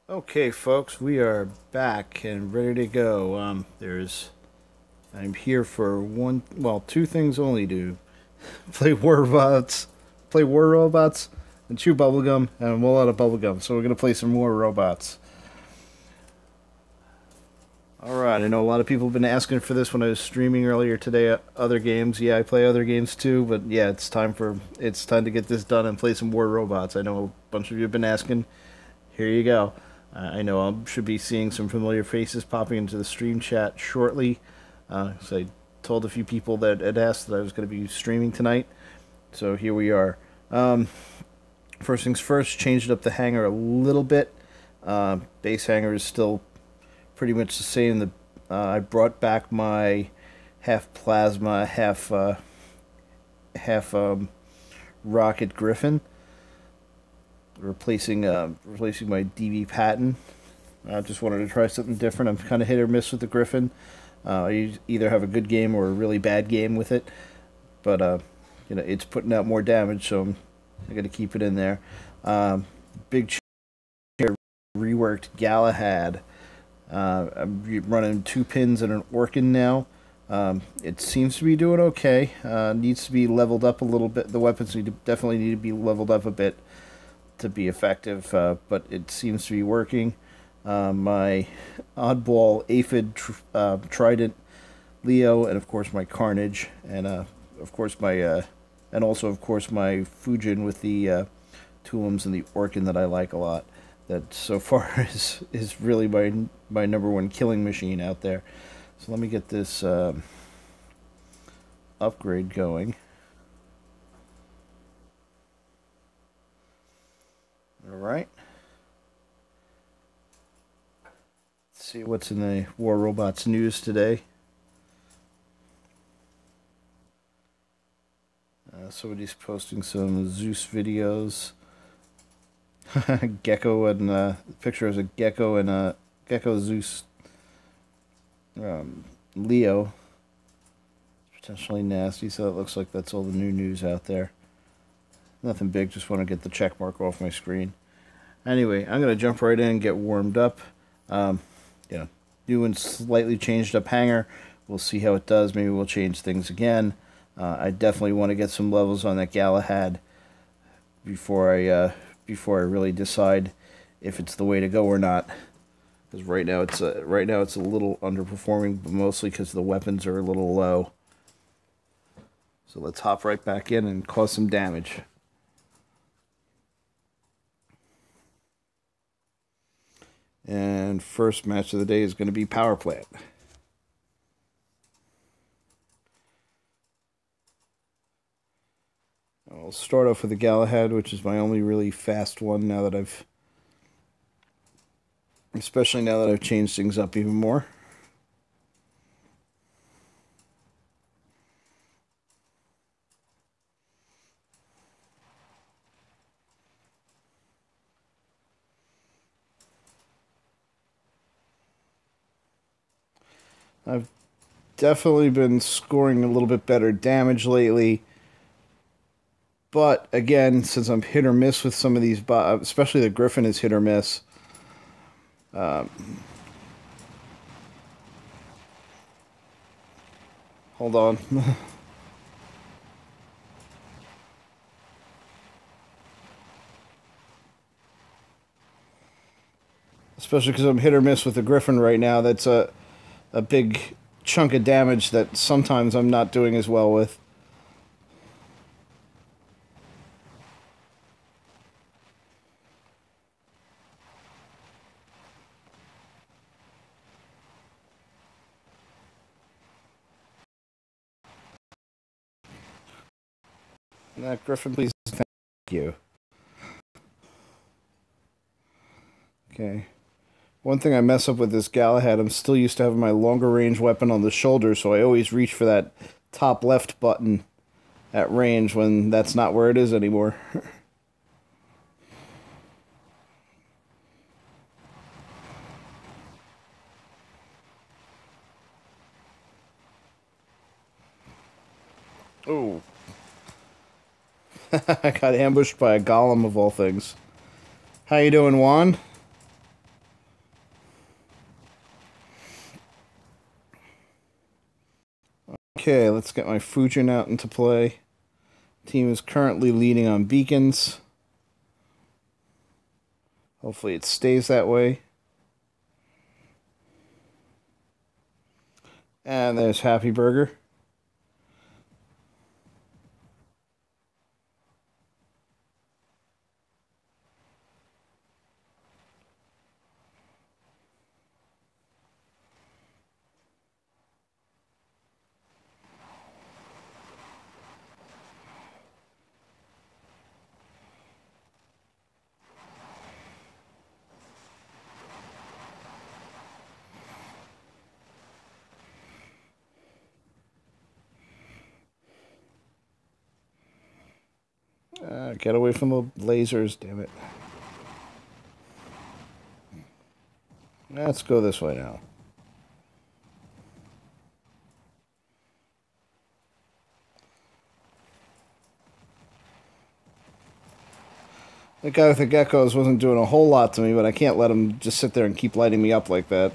Okay, folks, we are back and ready to go. I'm here for two things only: to play War Robots, and chew bubblegum, and I'm all out of bubblegum. So we're gonna play some more robots. All right, I know a lot of people have been asking for this when I was streaming earlier today. Other games, yeah, I play other games too, but yeah, it's time to get this done and play some War Robots. I know a bunch of you have been asking. Here you go. I know I should be seeing some familiar faces popping into the stream chat shortly. So I told a few people that had asked that I was going to be streaming tonight. So here we are. First things first, changed up the hanger a little bit. Base hanger is still pretty much the same. I brought back my half plasma, half rocket Griffin, replacing my DV Patton. I just wanted to try something different. I'm kind of hit or miss with the Griffin. I either have a good game or a really bad game with it, but it's putting out more damage, so I got to keep it in there. Big chair, reworked Galahad. I'm running 2 pins and an Orkin now. It seems to be doing okay. Needs to be leveled up a little bit. The weapons definitely need to be leveled up a bit to be effective, but it seems to be working. My oddball Aphid Trident Leo, and of course my Carnage, and of course my and also of course my Fujin with the Tulums and the Orkin that I like a lot. That so far is really my number one killing machine out there. So let me get this upgrade going. All right. Let's see what's in the War Robots news today. Somebody's posting some Zeus videos. Gecko and picture is a Gecko and a Gecko Zeus Leo. Potentially nasty, so it looks like that's all the new news out there. Nothing big, just want to get the check mark off my screen. Anyway, I'm going to jump right in and get warmed up. New and slightly changed up hanger. We'll see how it does. Maybe we'll change things again. I definitely want to get some levels on that Galahad before I really decide if it's the way to go or not. Because right now it's a little underperforming, but mostly because the weapons are a little low. So let's hop right back in and cause some damage. And first match of the day is going to be Power Plant. I'll start off with the Galahad, which is my only really fast one now that especially now that I've changed things up even more. I've definitely been scoring a little bit better damage lately. But again, since I'm hit or miss with some of these, especially the Griffin is hit or miss. Hold on. Especially because I'm hit or miss with the Griffin right now. That's a big chunk of damage that sometimes I'm not doing as well with. Griffin, please. Thank you. Okay. One thing I mess up with this Galahad, I'm still used to having my longer range weapon on the shoulder, so I always reach for that top left button at range when that's not where it is anymore. Oh. I got ambushed by a golem of all things. How you doing, Juan? Okay, let's get my Fujin out into play. Team is currently leading on beacons. Hopefully it stays that way. And there's Happy Burger. Get away from the lasers, damn it. Let's go this way now. The guy with the geckos wasn't doing a whole lot to me, but I can't let him just sit there and keep lighting me up like that.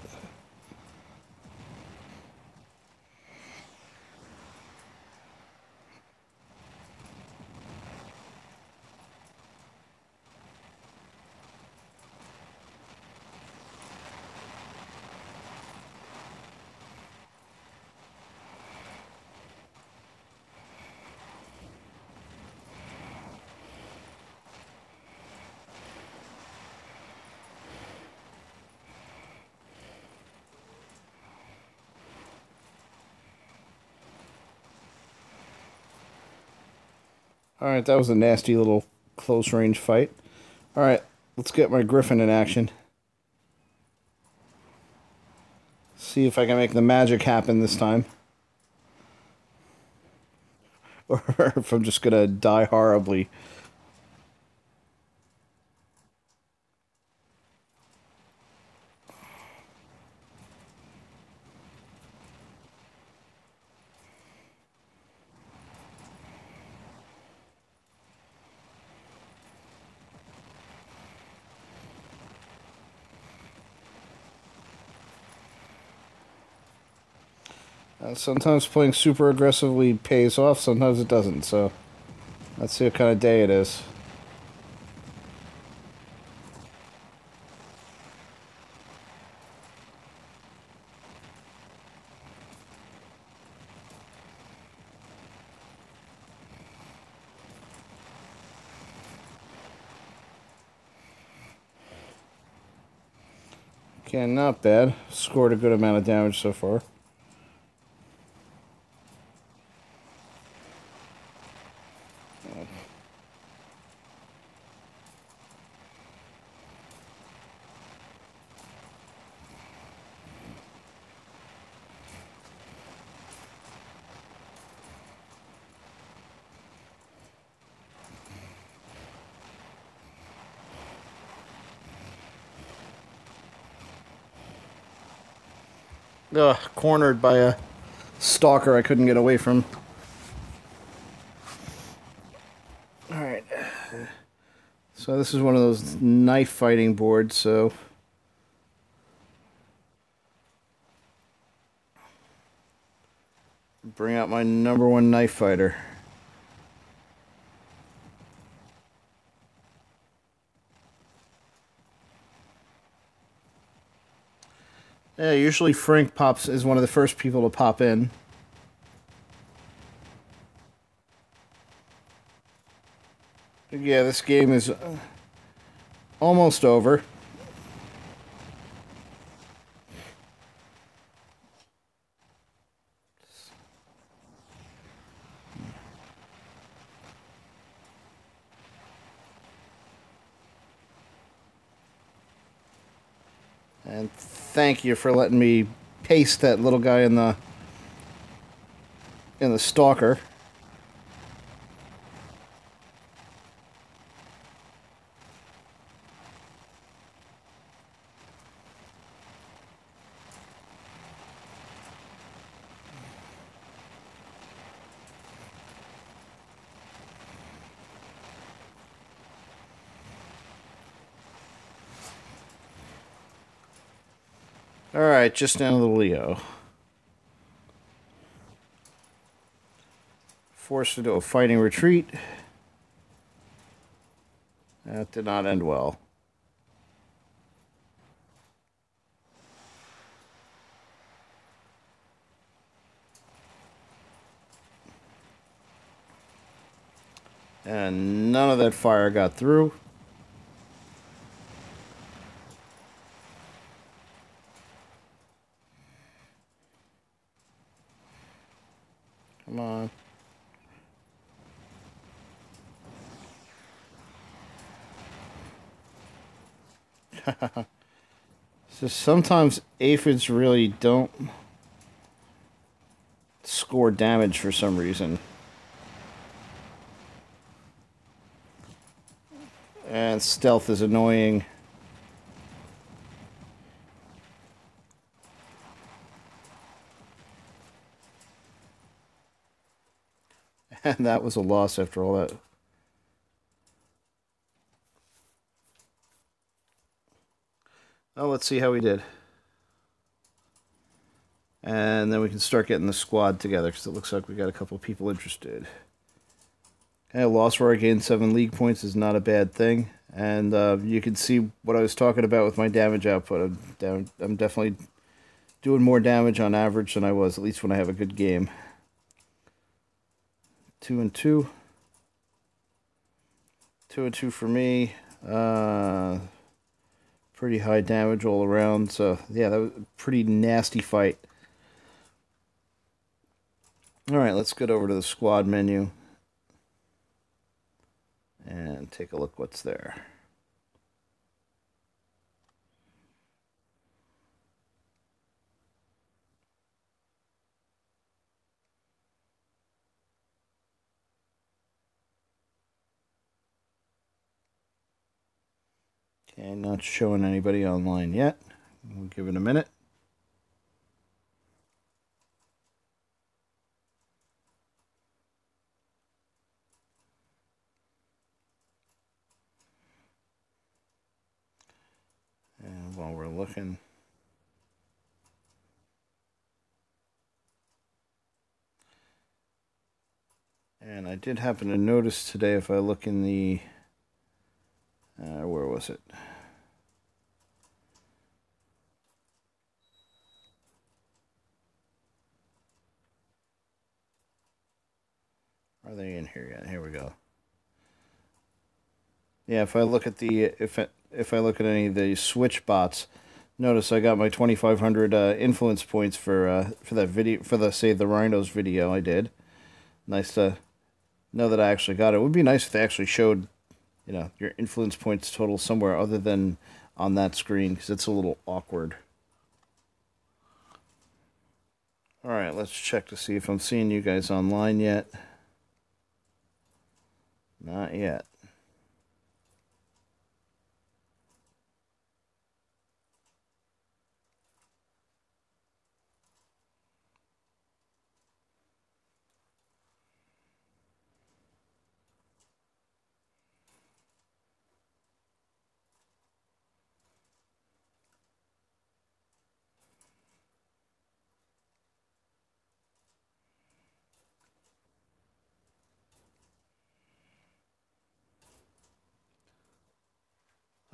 Alright, that was a nasty little close-range fight. Alright, let's get my Griffin in action. See if I can make the magic happen this time. Or if I'm just gonna die horribly. Sometimes playing super aggressively pays off, sometimes it doesn't, so let's see what kind of day it is. Okay, not bad. Scored a good amount of damage so far. Ugh, cornered by a stalker I couldn't get away from. Alright. So this is one of those knife fighting boards, so... bring out my #1 knife fighter. Yeah, usually Frank is one of the first people to pop in. Yeah, this game is almost over. And thank you for letting me paste that little guy in the stalker. Alright, just down to the Leo. forced into a fighting retreat. That did not end well. And none of that fire got through. Come on. So sometimes aphids really don't score damage for some reason. And stealth is annoying. And that was a loss after all that. Well, let's see how we did. And then we can start getting the squad together, because it looks like we got a couple people interested. Okay, a loss where I gained 7 league points is not a bad thing. And you can see what I was talking about with my damage output. I'm definitely doing more damage on average than I was, at least when I have a good game. 2 and 2. 2 and 2 for me. Pretty high damage all around. So, yeah, that was a pretty nasty fight. Alright, let's get over to the squad menu. And take a look what's there. Okay, not showing anybody online yet. We'll give it a minute. And while we're looking, and I did happen to notice today, if I look in the, where was it? Are they in here yet? Here we go. Yeah, if I look at the if I look at any of the Switch bots, notice I got my 2,500 influence points for that video, for the Save the Rhinos video I did. Nice to know that I actually got it. It would be nice if they actually showed, you know, your influence points total somewhere other than on that screen, because it's a little awkward. Alright, let's check to see if I'm seeing you guys online yet. Not yet.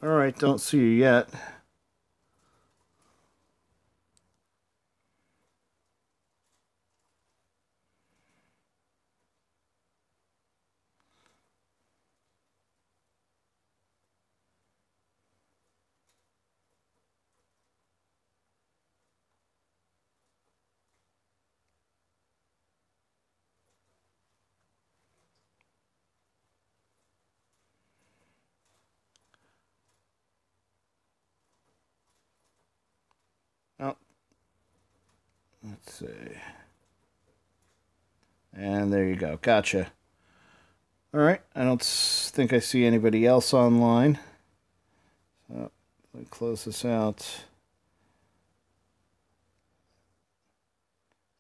Alright, don't see you yet. Oh, let's see. And there you go. Gotcha. Alright, I don't think I see anybody else online. So, let me close this out.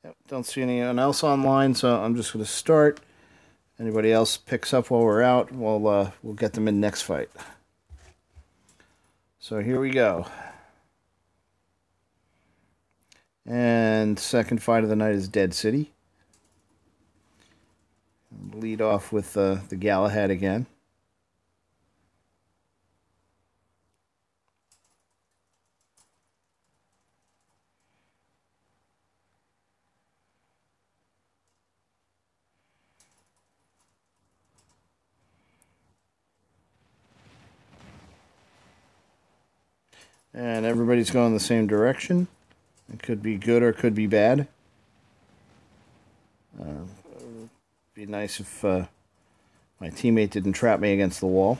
Yep, don't see anyone else online, so I'm just going to start. Anybody else picks up while we're out, we'll get them in next fight. So here we go. And second fight of the night is Dead City. Lead off with the Galahad again. And everybody's going the same direction. It could be good or could be bad. Be nice if my teammate didn't trap me against the wall.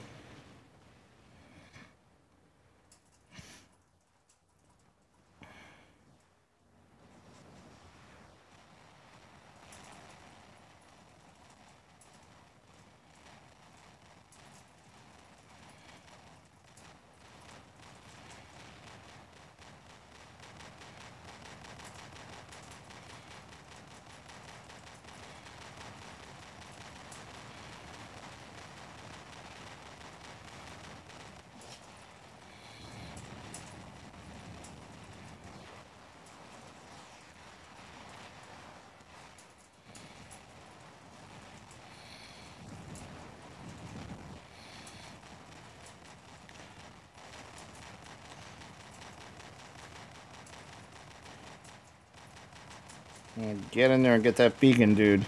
Get in there and get that beacon, dude.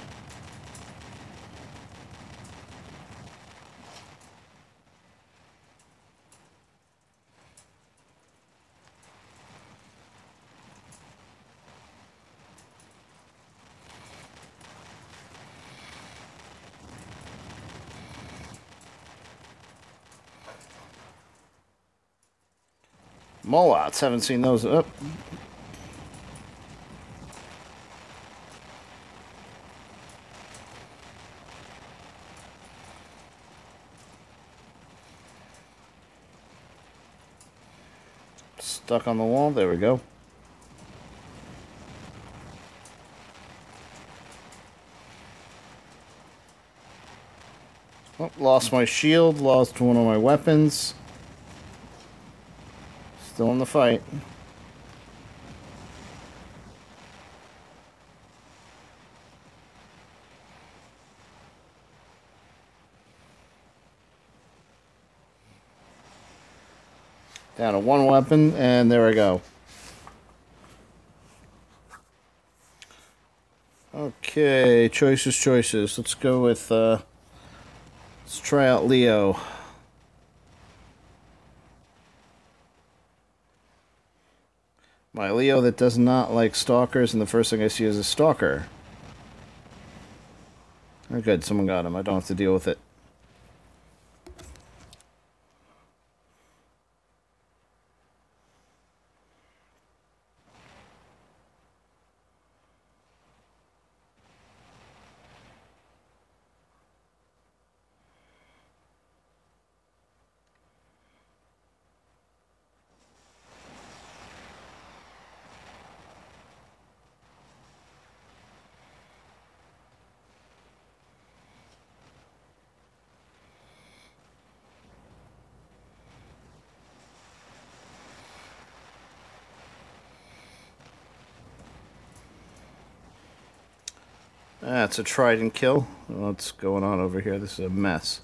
Molots, haven't seen those up. Stuck on the wall. There we go. Oh, lost my shield. Lost one of my weapons. Still in the fight. Down to one weapon, and there we go. Okay, choices. Let's go with, let's try out Leo. My Leo that does not like stalkers, and the first thing I see is a stalker. Oh, good, someone got him. I don't have to deal with it. That's a trident kill. What's going on over here? This is a mess.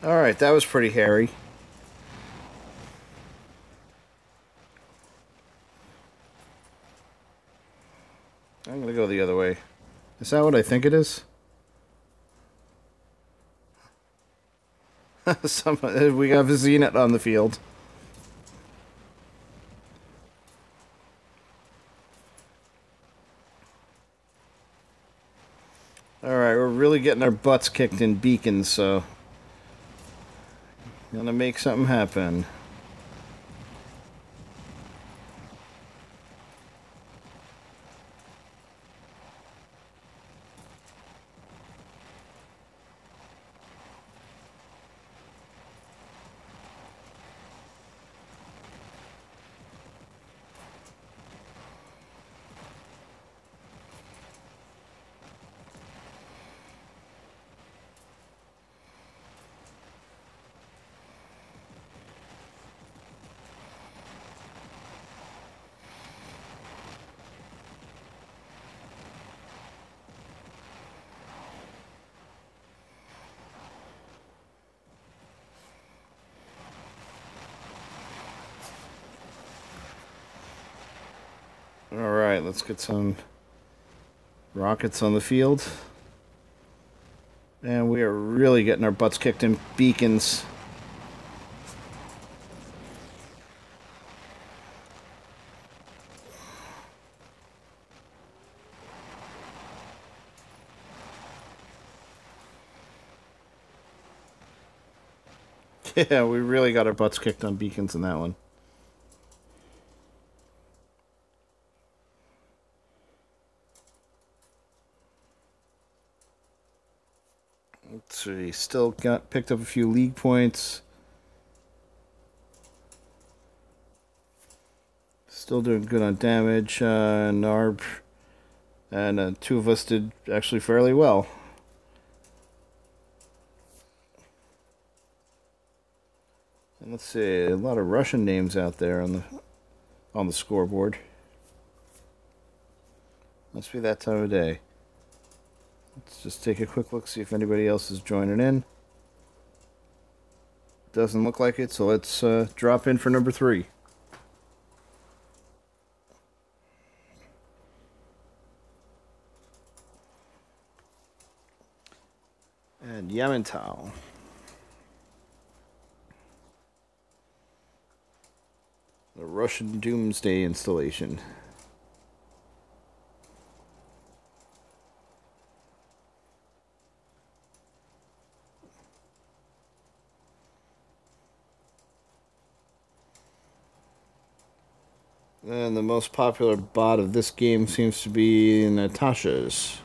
Alright, that was pretty hairy. I'm gonna go the other way. Is that what I think it is? We got a Zenit on the field. Alright, we're really getting our butts kicked in beacons, so... Gonna make something happen. Alright, let's get some rockets on the field. And we are really getting our butts kicked in beacons. Yeah, we really got our butts kicked on beacons in that one. Let's see, still picked up a few league points. Still doing good on damage. Narb and two of us did actually fairly well. And let's see, a lot of Russian names out there on the scoreboard. Must be that time of day. Let's just take a quick look, see if anybody else is joining in. Doesn't look like it, so let's drop in for number 3. And Yamantau. The Russian Doomsday installation. And the most popular bot of this game seems to be Natasha's.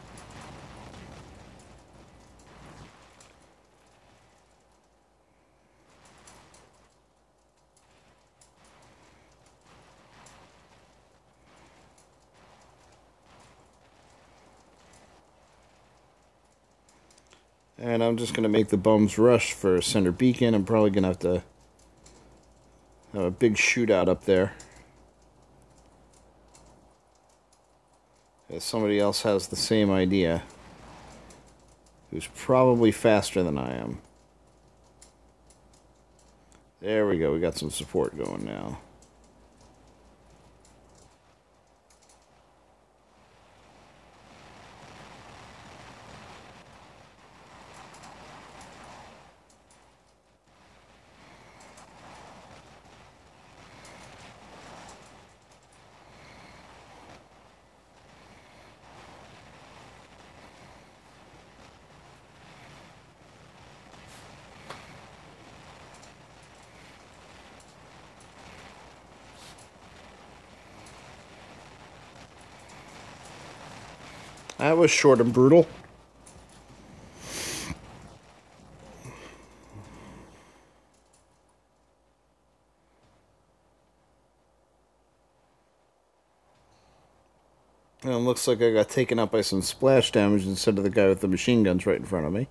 And I'm just going to make the bums rush for center beacon. I'm probably going to have to have a big shootout up there. As somebody else has the same idea. Who's probably faster than I am. There we go. We got some support going now. That was short and brutal. And it looks like I got taken out by some splash damage instead of the guy with the machine guns right in front of me.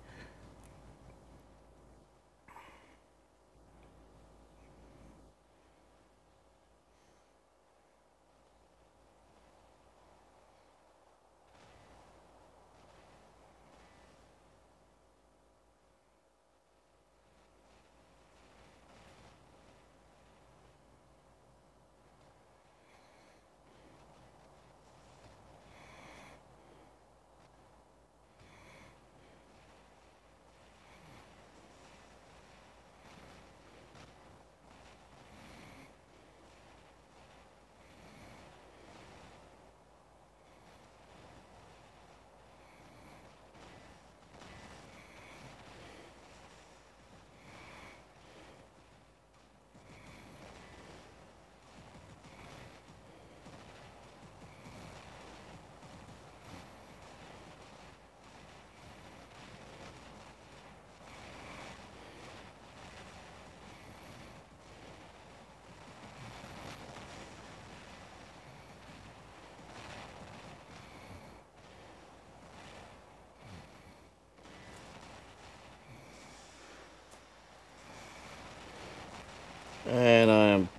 And I'm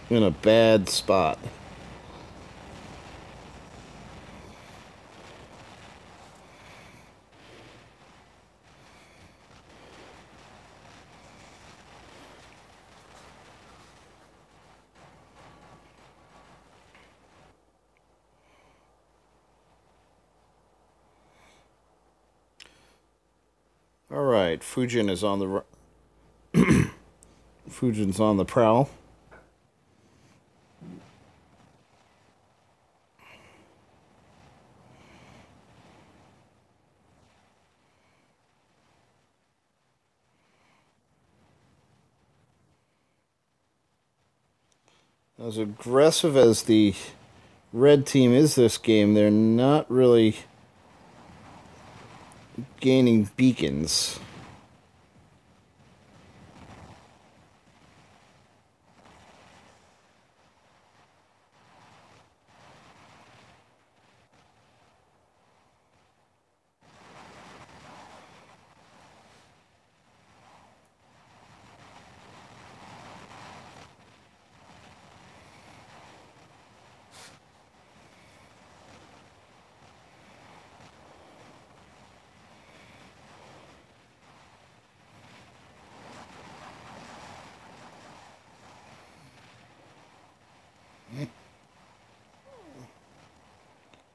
in a bad spot. All right, Fujin is on the Fujin's on the prowl. As aggressive as the red team is this game, they're not really gaining beacons.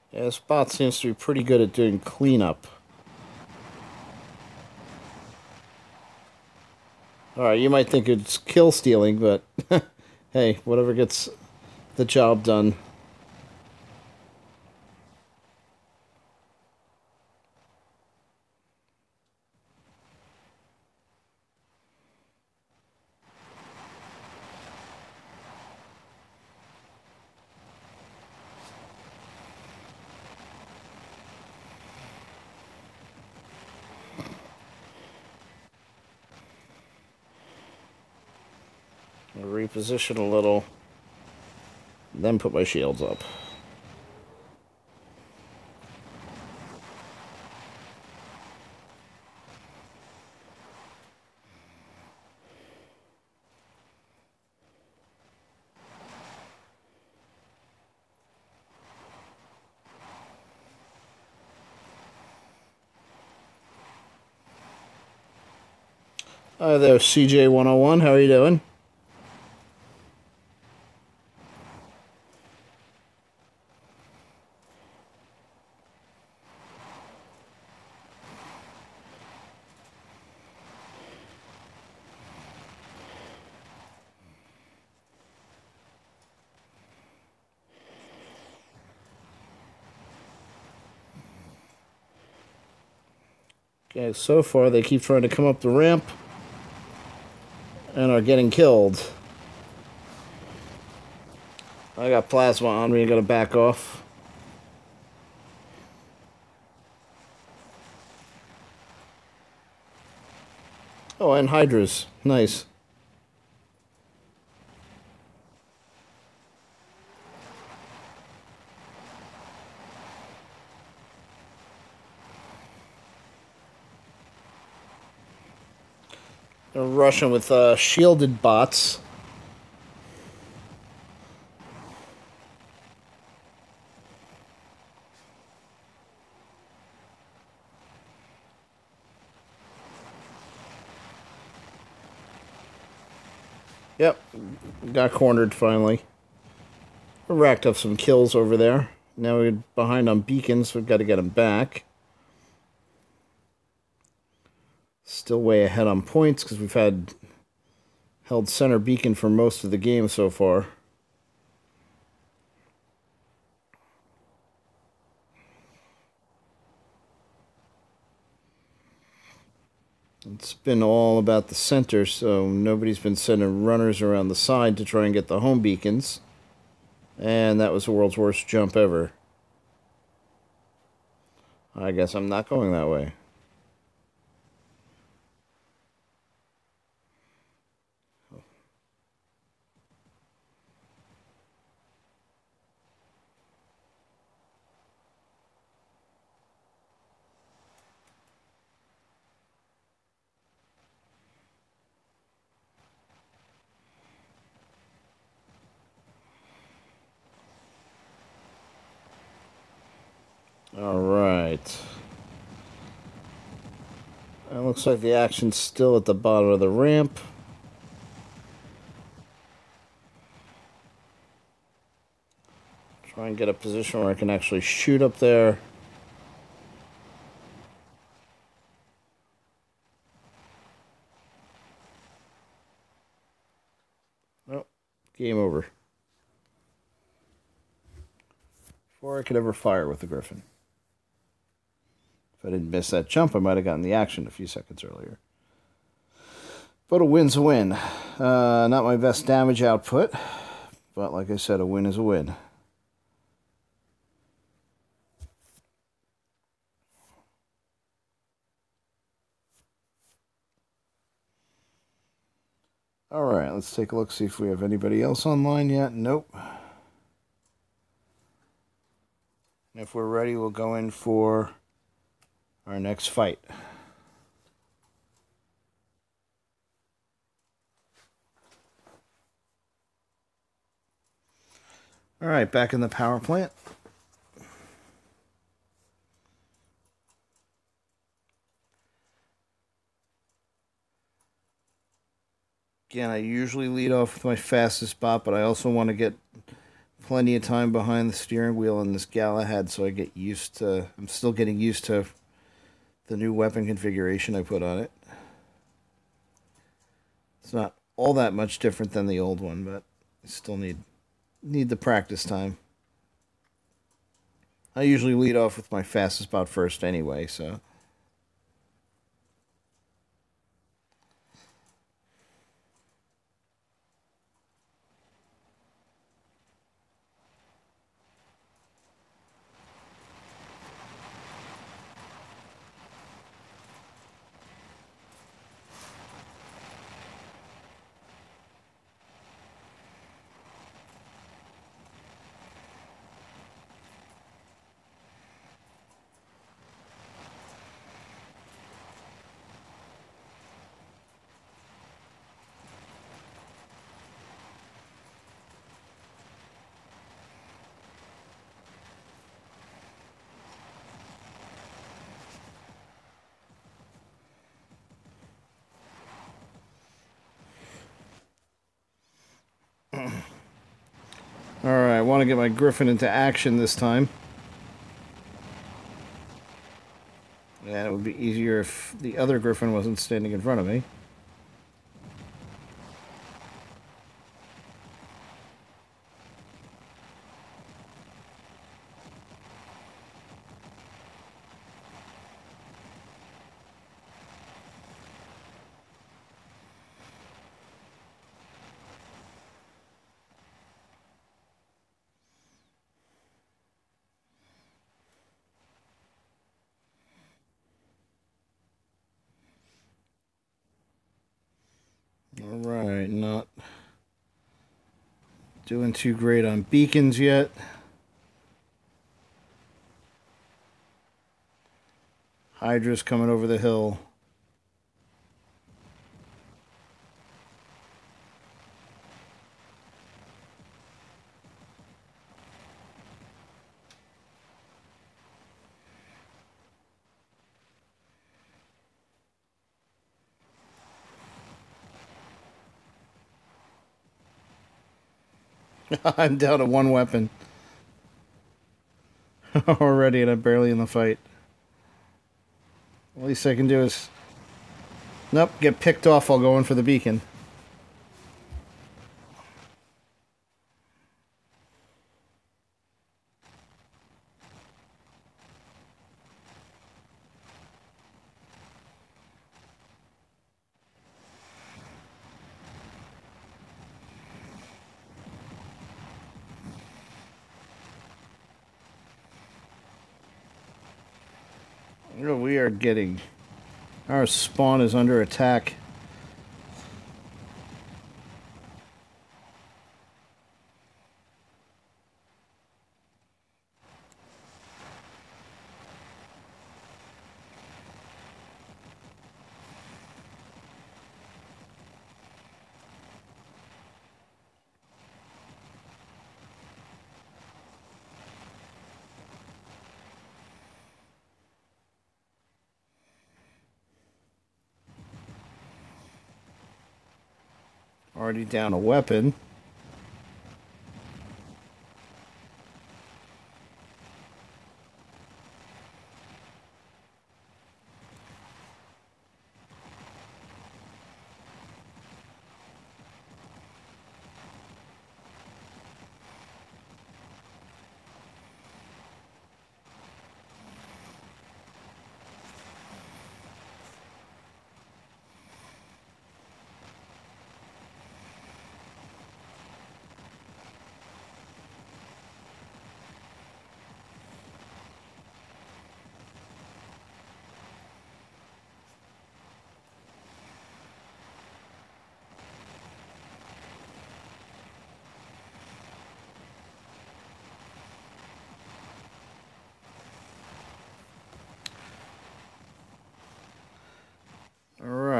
Yeah, Spot seems to be pretty good at doing cleanup. Alright, you might think it's kill stealing, but hey, whatever gets the job done. I'll reposition a little, then put my shields up. Hi there, CJ101. How are you doing? Okay, so far they keep trying to come up the ramp and are getting killed. I got plasma on me, I gotta back off. Oh, and Hydras. Nice. They're rushing with shielded bots. Yep, got cornered finally. We racked up some kills over there. Now we're behind on beacons, so we've got to get them back. Still way ahead on points because we've held center beacon for most of the game so far. It's been all about the center, so nobody's been sending runners around the side to try and get the home beacons. And that was the world's worst jump ever. I guess I'm not going that way. All right. It looks like the action's still at the bottom of the ramp. Try and get a position where I can actually shoot up there. Game over. Before I could ever fire with the Griffin. If I didn't miss that jump, I might have gotten the action a few seconds earlier. But a win's a win. Not my best damage output, but like I said, a win is a win. Alright, let's take a look, see if we have anybody else online yet. Nope. If we're ready, we'll go in for our next fight. Alright, back in the power plant. Again, I usually lead off with my fastest spot, but I also want to get plenty of time behind the steering wheel in this Galahad so I get used to... I'm still getting used to the new weapon configuration I put on it. It's not all that much different than the old one, but I still need the practice time. I usually lead off with my fastest spot first anyway, so... Alright, I want to get my Griffin into action this time. And it would be easier if the other Griffin wasn't standing in front of me. Alright, not doing too great on beacons yet. Hydra's coming over the hill. I'm down to one weapon already, and I'm barely in the fight. The least I can do is... Nope, get picked off while going for the beacon. We are getting... Our spawn is under attack. Already down a weapon.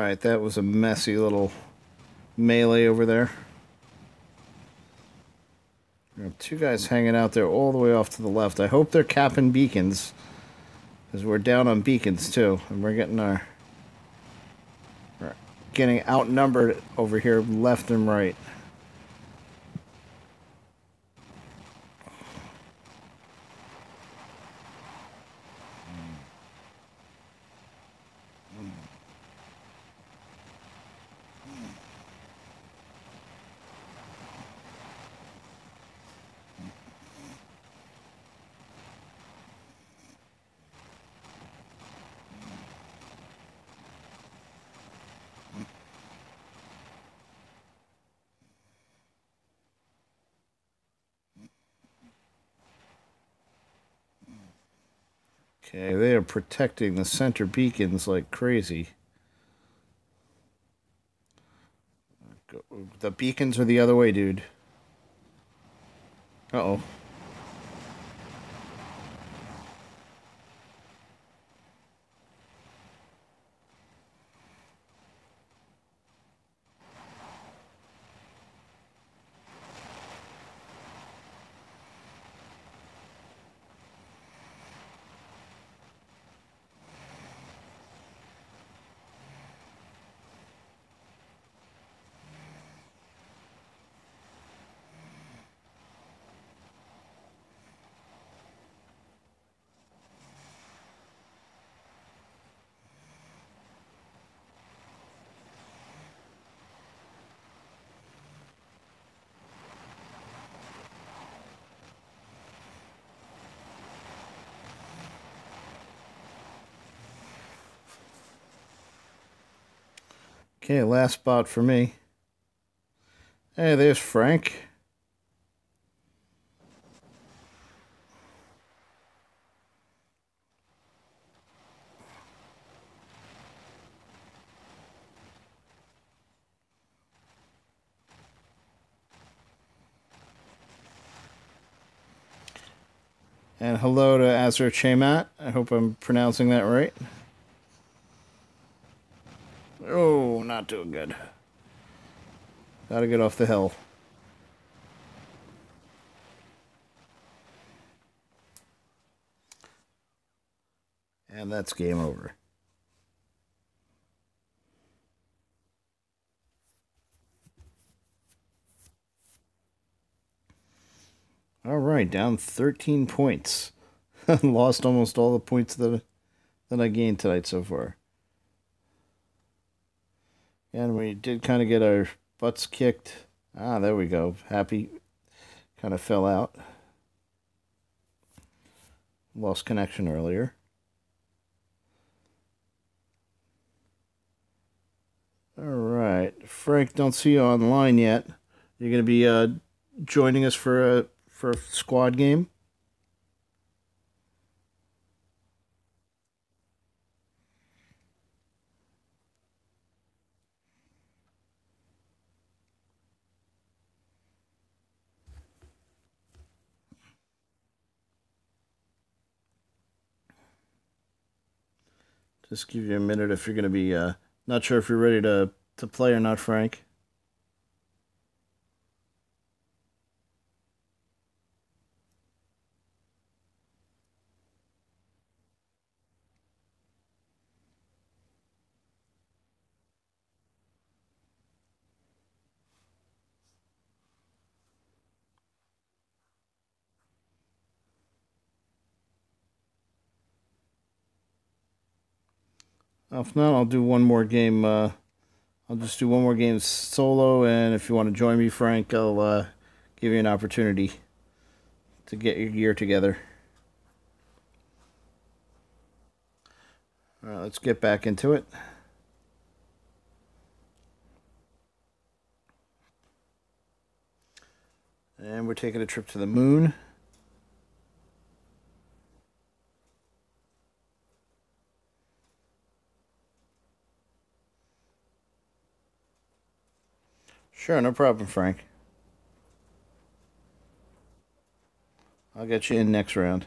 Alright, that was a messy little melee over there. We have two guys hanging out there all the way off to the left. I hope they're capping beacons, because we're down on beacons too, and we're getting outnumbered over here left and right. Okay, they are protecting the center beacons like crazy. The beacons are the other way, dude. Uh-oh. Okay, last spot for me. Hey, there's Frank. And hello to Azur Chemat. I hope I'm pronouncing that right. Oh, not doing good. Gotta get off the hill. And that's game over. All right, down 13 points. Lost almost all the points that I gained tonight so far. And we did kind of get our butts kicked. Ah, there we go. Happy kind of fell out. Lost connection earlier. All right, Frank, don't see you online yet. You're going to be joining us for a squad game. Just give you a minute if you're going to be not sure if you're ready to play or not, Frank. If not, I'll do one more game. I'll just do one more game solo, and if you want to join me, Frank, I'll give you an opportunity to get your gear together. All right, let's get back into it. And we're taking a trip to the moon. Sure, no problem, Frank. I'll get you in next round.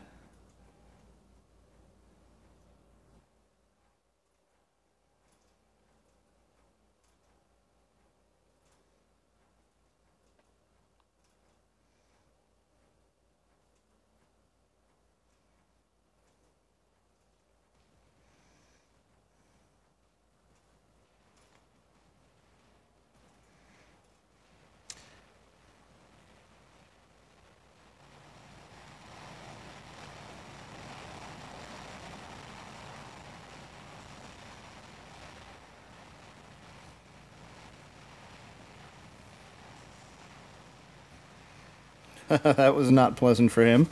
That was not pleasant for him.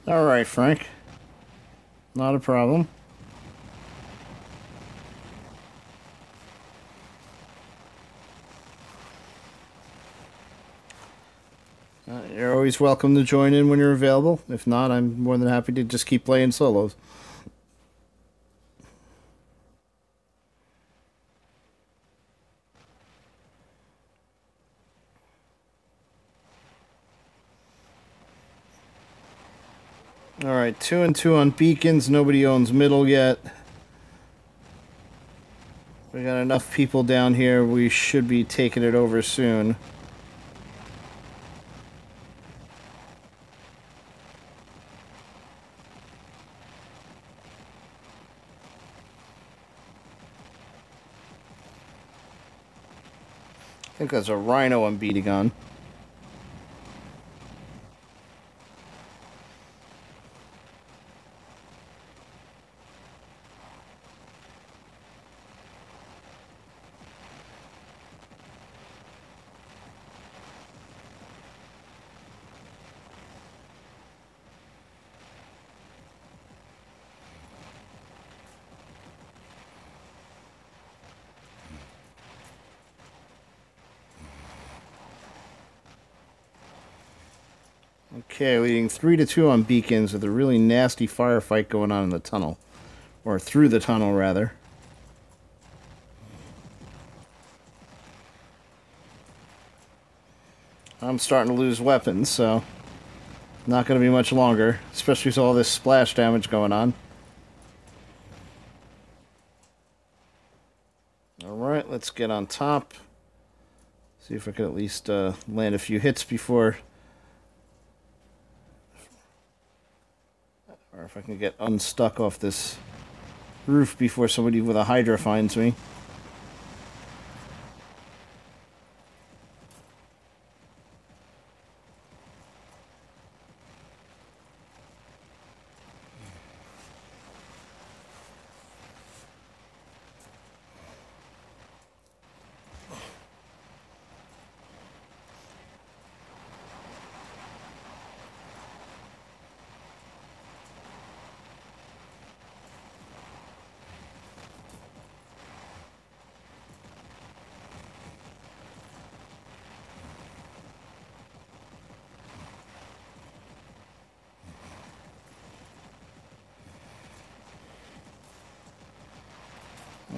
All right, Frank. Not a problem. You're always welcome to join in when you're available. If not, I'm more than happy to just keep playing solos. Alright, 2 and 2 on beacons. Nobody owns middle yet. We got enough people down here. We should be taking it over soon. I think that's a Rhino I'm beating on. Okay, leading 3 to 2 on beacons with a really nasty firefight going on in the tunnel. Or through the tunnel, rather. I'm starting to lose weapons, so not going to be much longer, especially with all this splash damage going on. Alright, let's get on top. See if I can at least land a few hits before... Or if I can get unstuck off this roof before somebody with a Hydra finds me.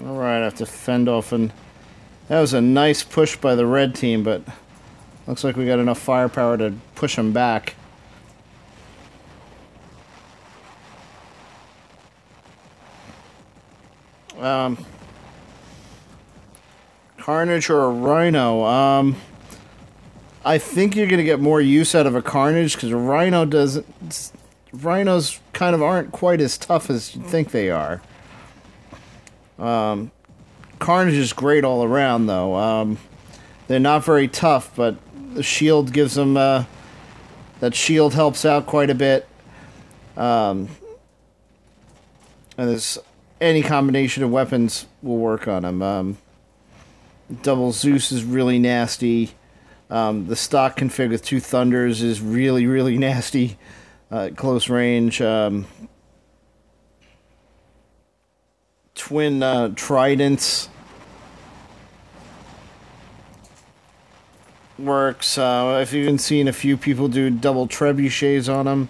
Alright, I have to fend off, and that was a nice push by the red team, but looks like we got enough firepower to push them back. Carnage or a Rhino? I think you're going to get more use out of a Carnage, because a Rhino doesn't... Rhinos kind of aren't quite as tough as you'd think they are. Carnage is great all around, though. They're not very tough, but the shield gives them... that shield helps out quite a bit. And there's... Any combination of weapons will work on them. Double Zeus is really nasty. The stock config with 2 Thunders is really, really nasty. Close range. Twin Tridents works. I've even seen a few people do double Trebuchets on them.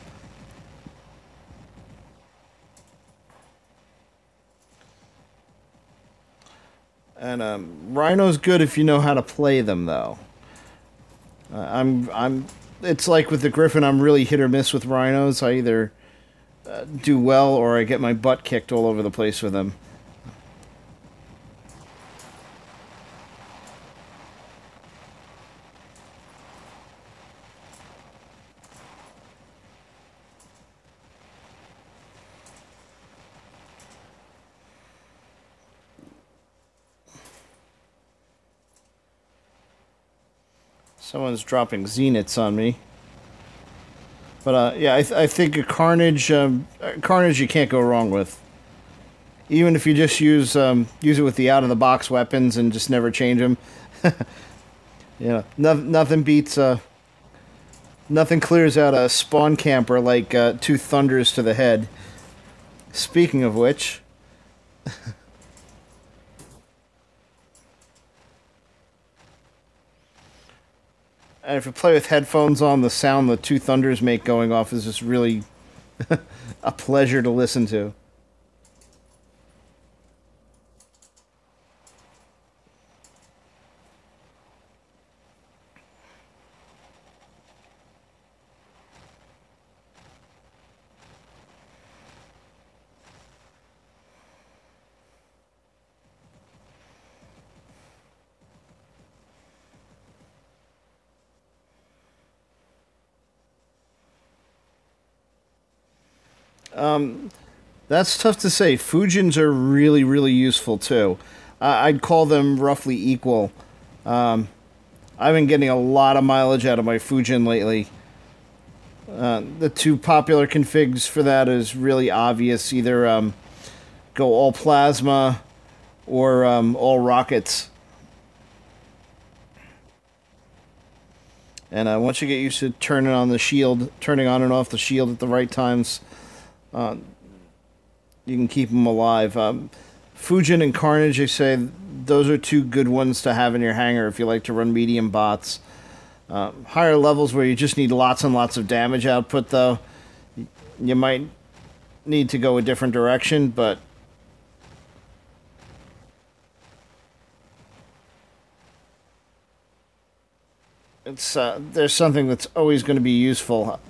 And Rhino's good if you know how to play them, though. It's like with the Griffin, I'm really hit or miss with Rhinos. I either do well or I get my butt kicked all over the place with them. Someone's dropping zeniths on me. But yeah, I think a Carnage you can't go wrong with. Even if you just use it with the out of the box weapons and just never change them. Yeah, nothing beats nothing clears out a spawn camper like two thunders to the head. Speaking of which, and if you play with headphones on, the sound the two thunders make going off is just really a pleasure to listen to. That's tough to say. Fujins are really, really useful too. I'd call them roughly equal. I've been getting a lot of mileage out of my Fujin lately. The two popular configs for that is really obvious. Either go all plasma or all rockets. And once you get used to turning on and off the shield at the right times, you can keep them alive. Fujin and Carnage, I say, those are two good ones to have in your hangar if you like to run medium bots. Higher levels where you just need lots and lots of damage output, though, you might need to go a different direction, but it's there's something that's always going to be useful.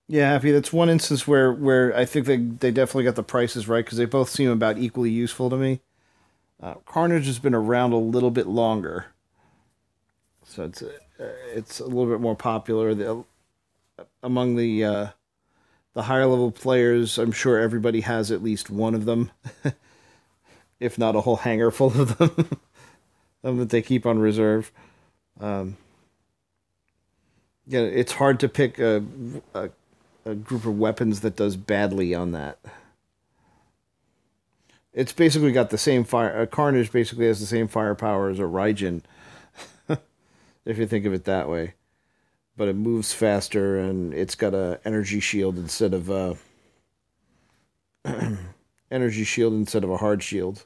Yeah, Happy. That's one instance where I think they definitely got the prices right because they both seem about equally useful to me. Carnage has been around a little bit longer, so it's a little bit more popular among the higher level players. I'm sure everybody has at least one of them, if not a whole hangar full of them, that they keep on reserve. Yeah, it's hard to pick a group of weapons that does badly on that. It's basically got the same fire. Carnage basically has the same firepower as a Raijin, if you think of it that way. But it moves faster, and it's got a energy shield instead of a energy shield instead of a hard shield.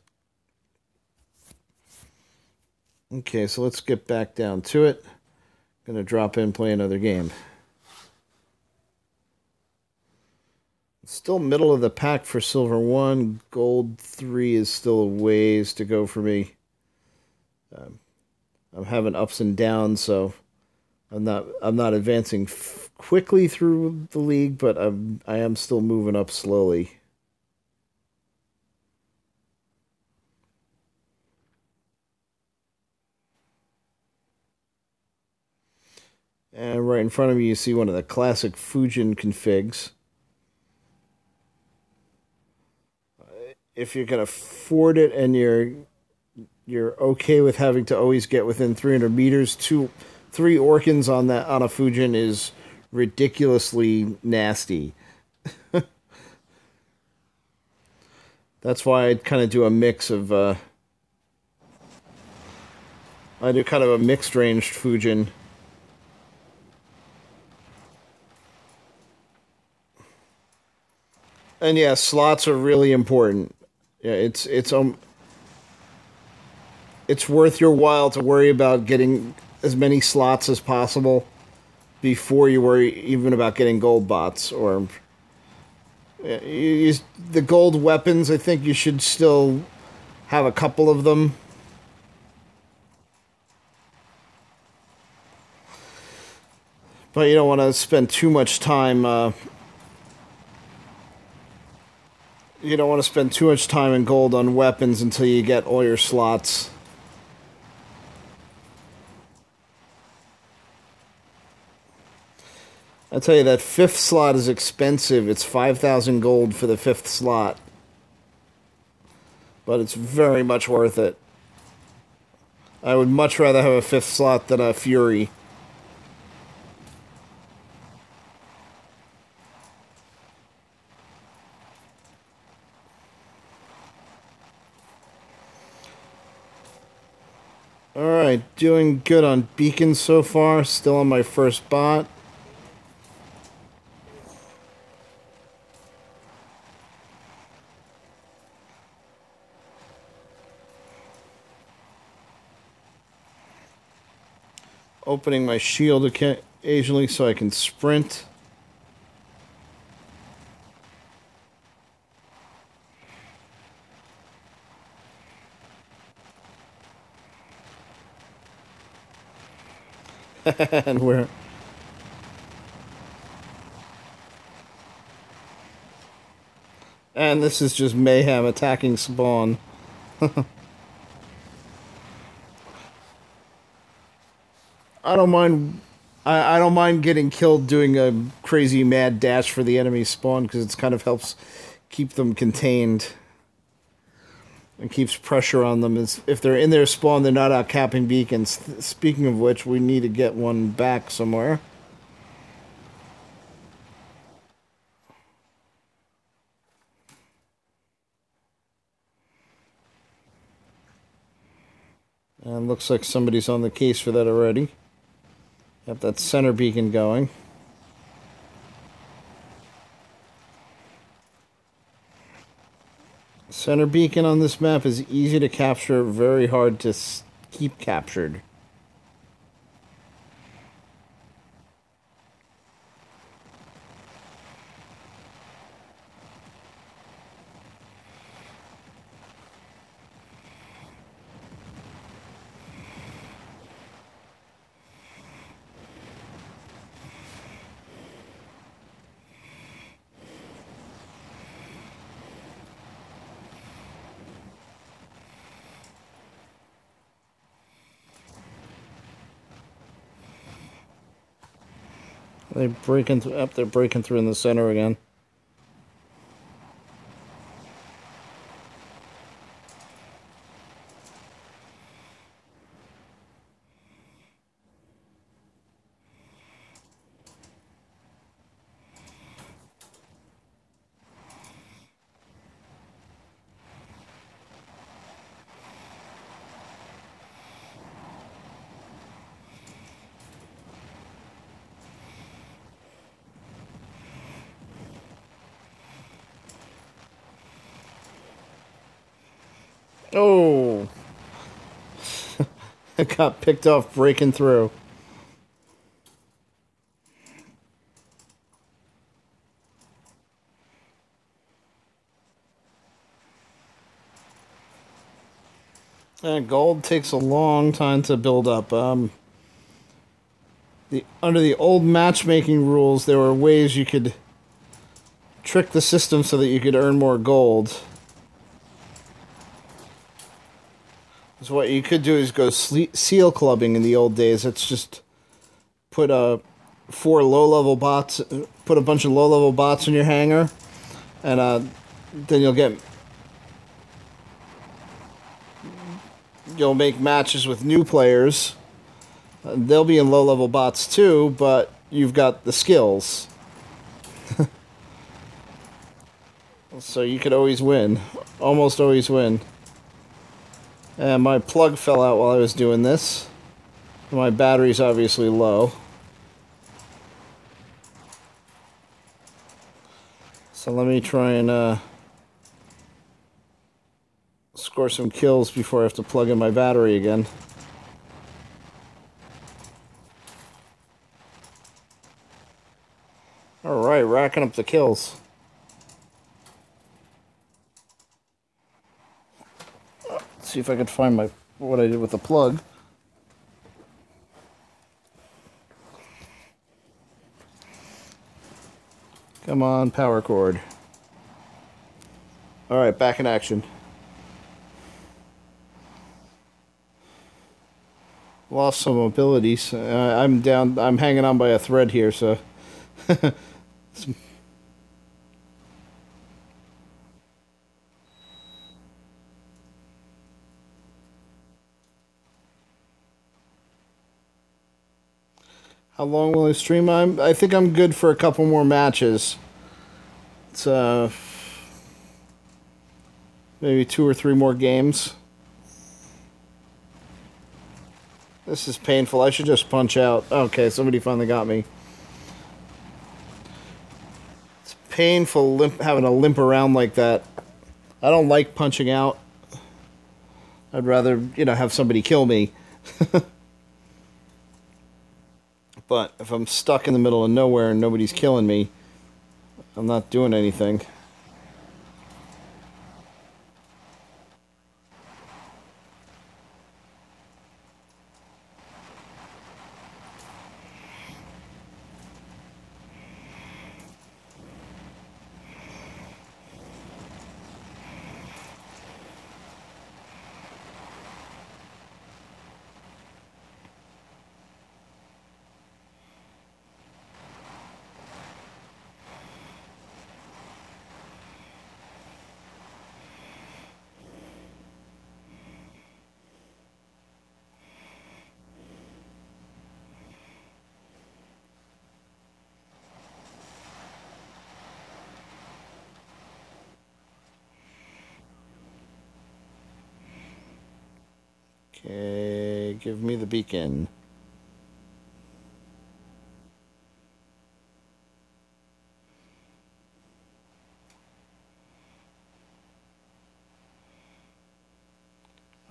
Okay, so let's get back down to it. Gonna drop in, play another game. Still middle of the pack for Silver 1. Gold 3 is still a ways to go for me. I'm having ups and downs, so I'm not advancing quickly through the league, but I am still moving up slowly. And right in front of me, you see one of the classic Fujin configs. If you can afford it and you're okay with having to always get within 300 meters, 3 Orkans on a Fujin is ridiculously nasty. That's why I'd kind of do a mix of I do kind of a mixed ranged Fujin. And yeah, slots are really important. Yeah, it's worth your while to worry about getting as many slots as possible before you worry even about getting gold bots or the gold weapons. I think you should still have a couple of them. But you don't want to spend too much time You don't want to spend too much time in gold on weapons until you get all your slots. I tell you, that fifth slot is expensive. It's 5,000 gold for the fifth slot. But it's very much worth it. I would much rather have a fifth slot than a Fury. Alright, doing good on beacons so far. Still on my first bot. Opening my shield occasionally so I can sprint. And we're... And this is just mayhem attacking spawn. I don't mind. I don't mind getting killed doing a crazy mad dash for the enemy spawn because it kind of helps keep them contained and keeps pressure on them. If they're in their spawn, they're not out capping beacons. Speaking of which, we need to get one back somewhere. And looks like somebody's on the case for that already. Got that center beacon going. Center beacon on this map is easy to capture, very hard to keep captured. They're breaking through. They're breaking through in the center again. Oh! I got picked off breaking through. Gold takes a long time to build up. Under the old matchmaking rules, there were ways you could trick the system so that you could earn more gold. So what you could do is go seal clubbing in the old days. It's just put 4 low-level bots, put a bunch of low-level bots in your hangar, and then you'll make matches with new players. They'll be in low-level bots too, but you've got the skills. So you could always win. Almost always win. And my plug fell out while I was doing this. My battery's obviously low. So let me try and score some kills before I have to plug in my battery again. Alright, racking up the kills. See if I could find what I did with the plug. Come on, power cord. All right, back in action. Lost some abilities. I'm down. I'm hanging on by a thread here, so. How long will I stream? I think I'm good for a couple more matches. It's maybe 2 or 3 more games. This is painful. I should just punch out. Okay, somebody finally got me. It's painful having to limp around like that. I don't like punching out. I'd rather, have somebody kill me. But if I'm stuck in the middle of nowhere and nobody's killing me, I'm not doing anything. Okay, give me the beacon.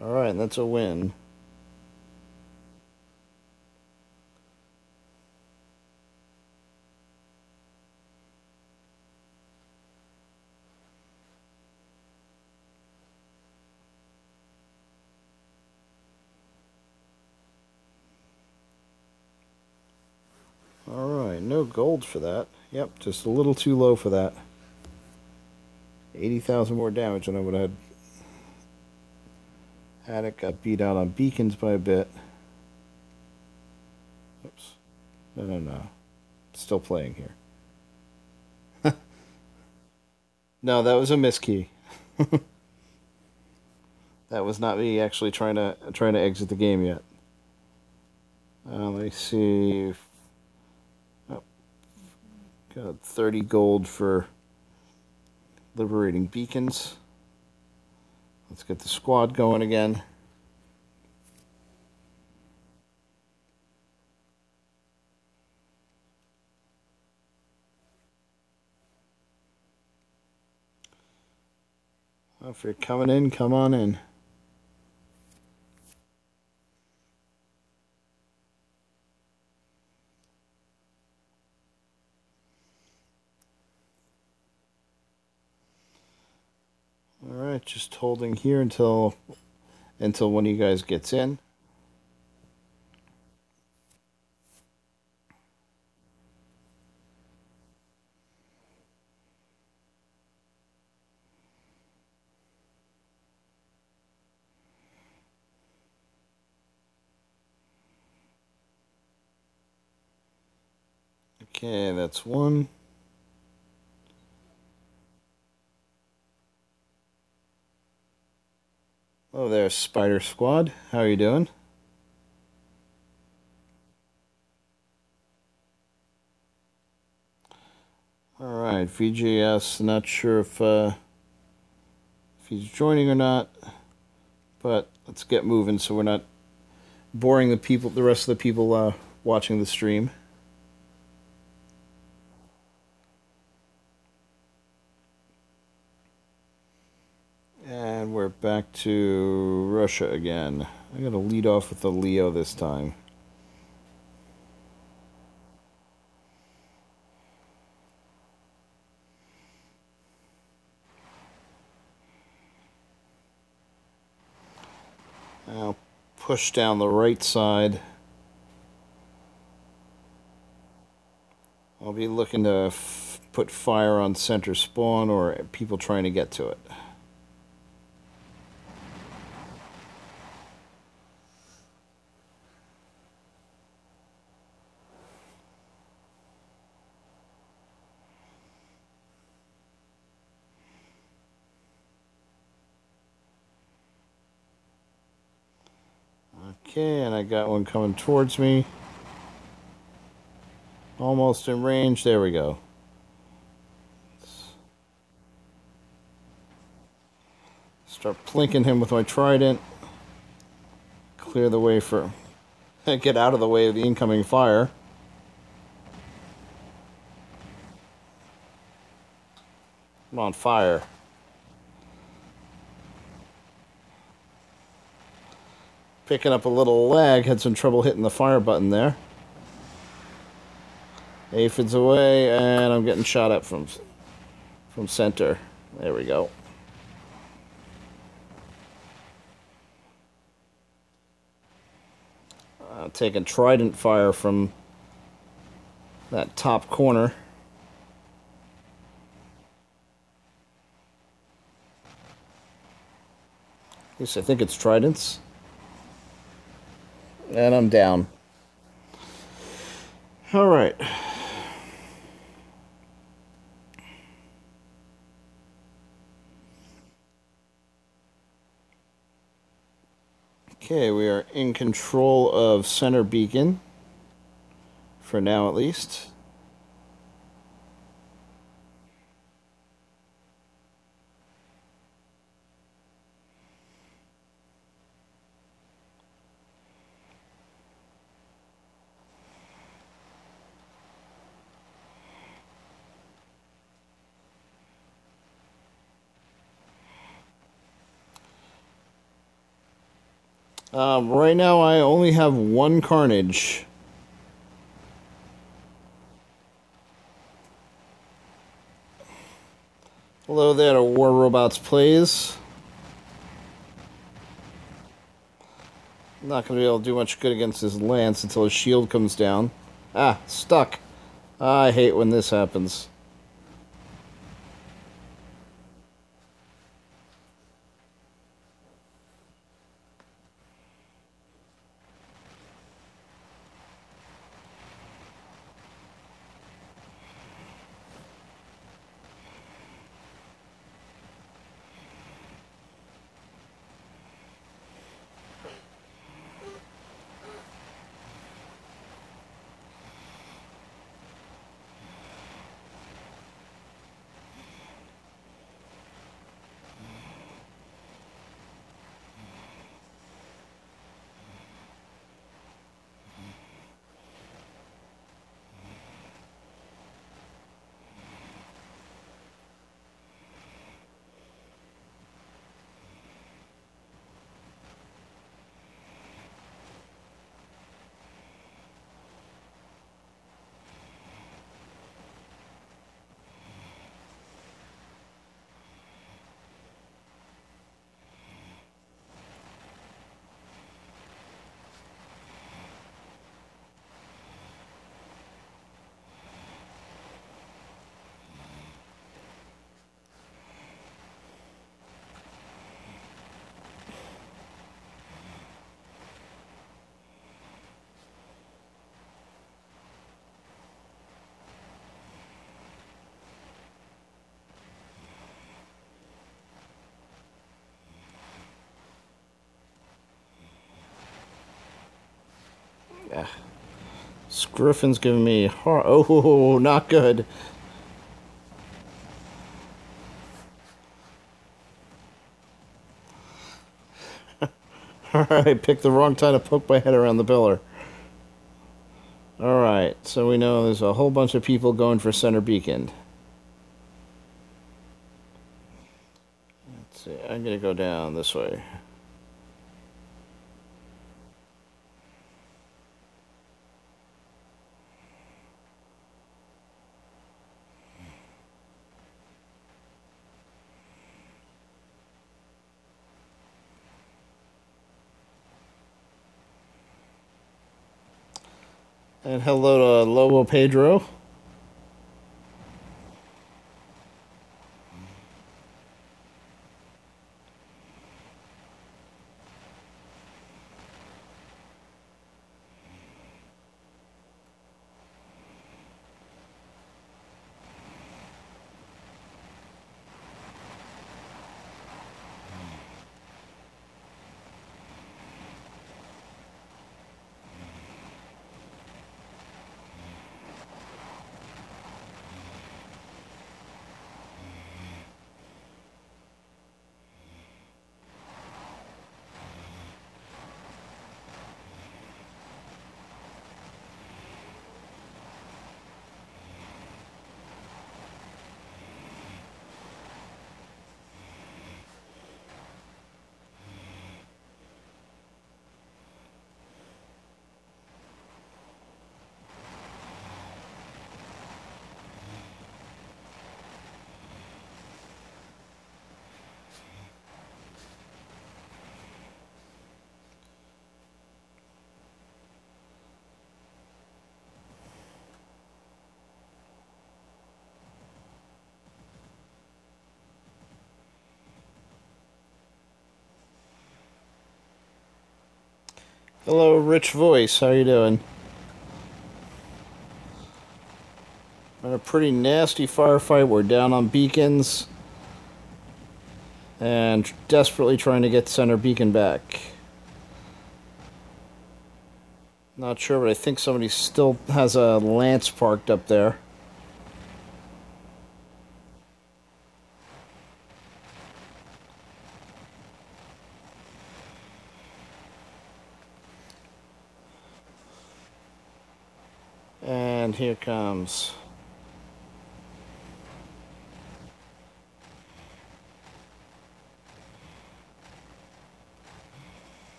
Alright, that's a win. Alright, no gold for that. Yep, just a little too low for that. 80,000 more damage than I would have had it. Got beat out on beacons by a bit. Oops. No. Still playing here. No, that was a miskey. That was not me actually trying to exit the game yet. Let me see. Oh, got 30 gold for liberating beacons. Let's get the squad going again. Well, if you're coming in, come on in. Alright, just holding here until one of you guys gets in. Okay, that's one. Oh, there's Spider Squad. How are you doing? Alright, VJS, not sure if he's joining or not, but let's get moving so we're not boring the rest of the people watching the stream. And we're back to Russia again. I'm going to lead off with the Leo this time. I'll push down the right side. I'll be looking to put fire on center spawn or people trying to get to it. Okay, and I got one coming towards me. Almost in range. There we go. Start plinking him with my trident. Clear the way for... Get out of the way of the incoming fire. I'm on fire. Picking up a little lag. Had some trouble hitting the fire button there. Aphids away, and I'm getting shot at from center. There we go. Taking trident fire from that top corner. At least I think it's tridents. And I'm down. Alright. Okay, we are in control of center beacon. For now, at least. Right now, I only have one Carnage. Hello there to War Robots Plays. Not going to be able to do much good against his lance until his shield comes down. Ah, stuck. I hate when this happens. Yeah. Griffin's giving me hard. Oh, not good. Alright, picked the wrong time to poke my head around the pillar. Alright, so we know there's a whole bunch of people going for center beacon. Let's see, I'm gonna go down this way. And hello to Lobo Pedro. Hello, Rich Voice. How you doing? In a pretty nasty firefight. We're down on beacons and desperately trying to get center beacon back. Not sure, but I think somebody still has a Lance parked up there. And here comes.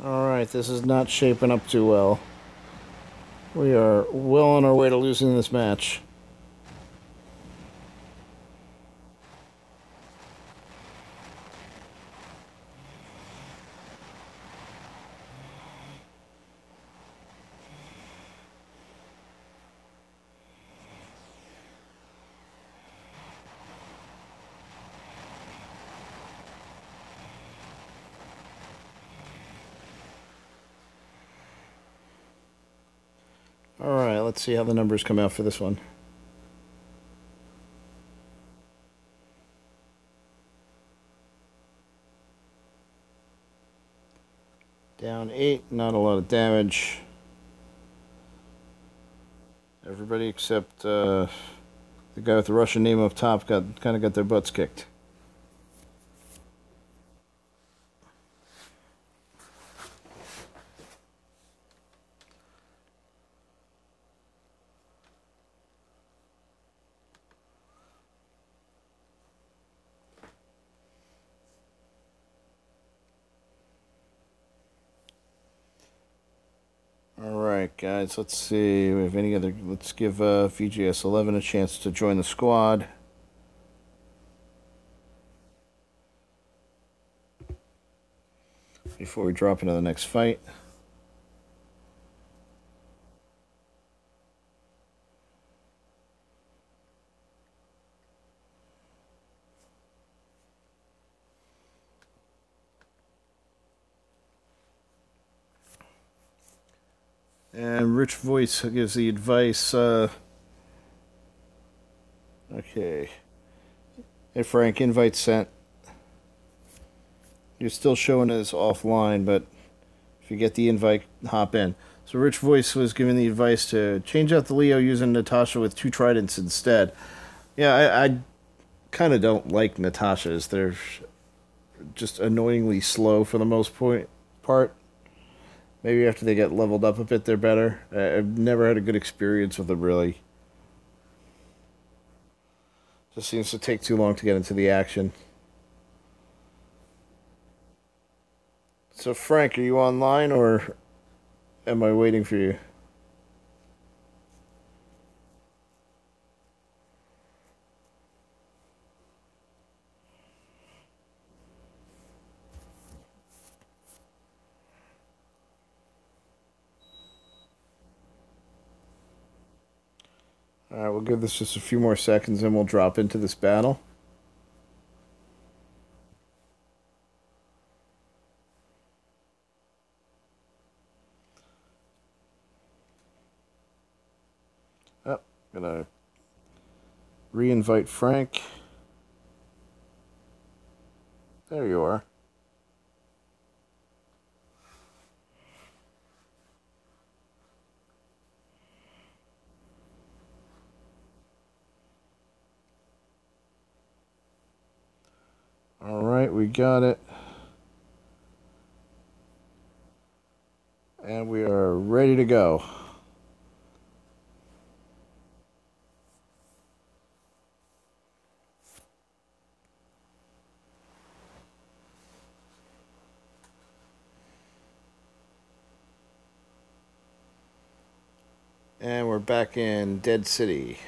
Alright, this is not shaping up too well. We are well on our way to losing this match. Alright, let's see how the numbers come out for this one. Down 8, not a lot of damage. Everybody except the guy with the Russian name up top kind of got their butts kicked. Alright guys, let's see, we have any other, let's give VGS 11 a chance to join the squad. Before we drop into the next fight. And Rich Voice gives the advice, okay. Hey Frank, invite sent. You're still showing as offline, but if you get the invite, hop in. So Rich Voice was giving the advice to change out the Leo using Natasha with 2 tridents instead. Yeah, I kind of don't like Natasha's. They're just annoyingly slow for the most part. Maybe after they get leveled up a bit, they're better. I've never had a good experience with them, really. Just seems to take too long to get into the action. So, Frank, are you online, or am I waiting for you? Alright, we'll give this just a few more seconds and we'll drop into this battle. Oh, gonna re-invite Frank. There you are. Alright, we got it. And we are ready to go. And we're back in Dead City.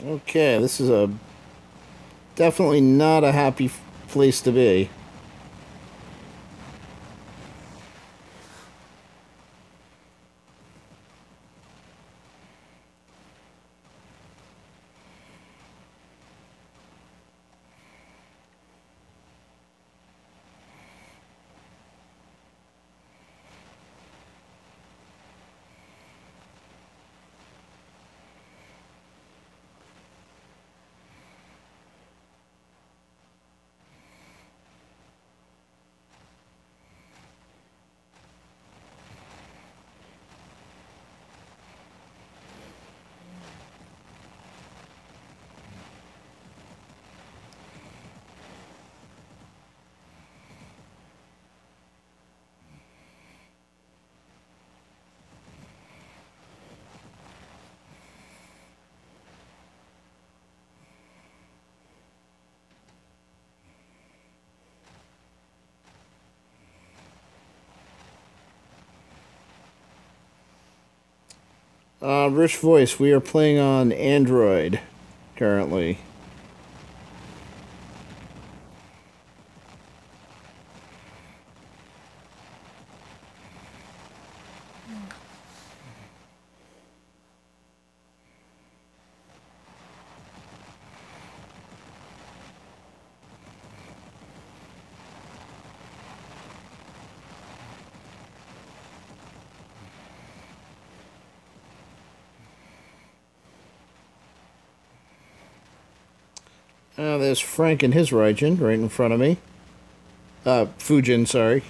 Okay, this is a definitely not a happy place to be. Rich Voice, we are playing on Android currently. There's Frank and his Raijin right in front of me. Fujin, sorry.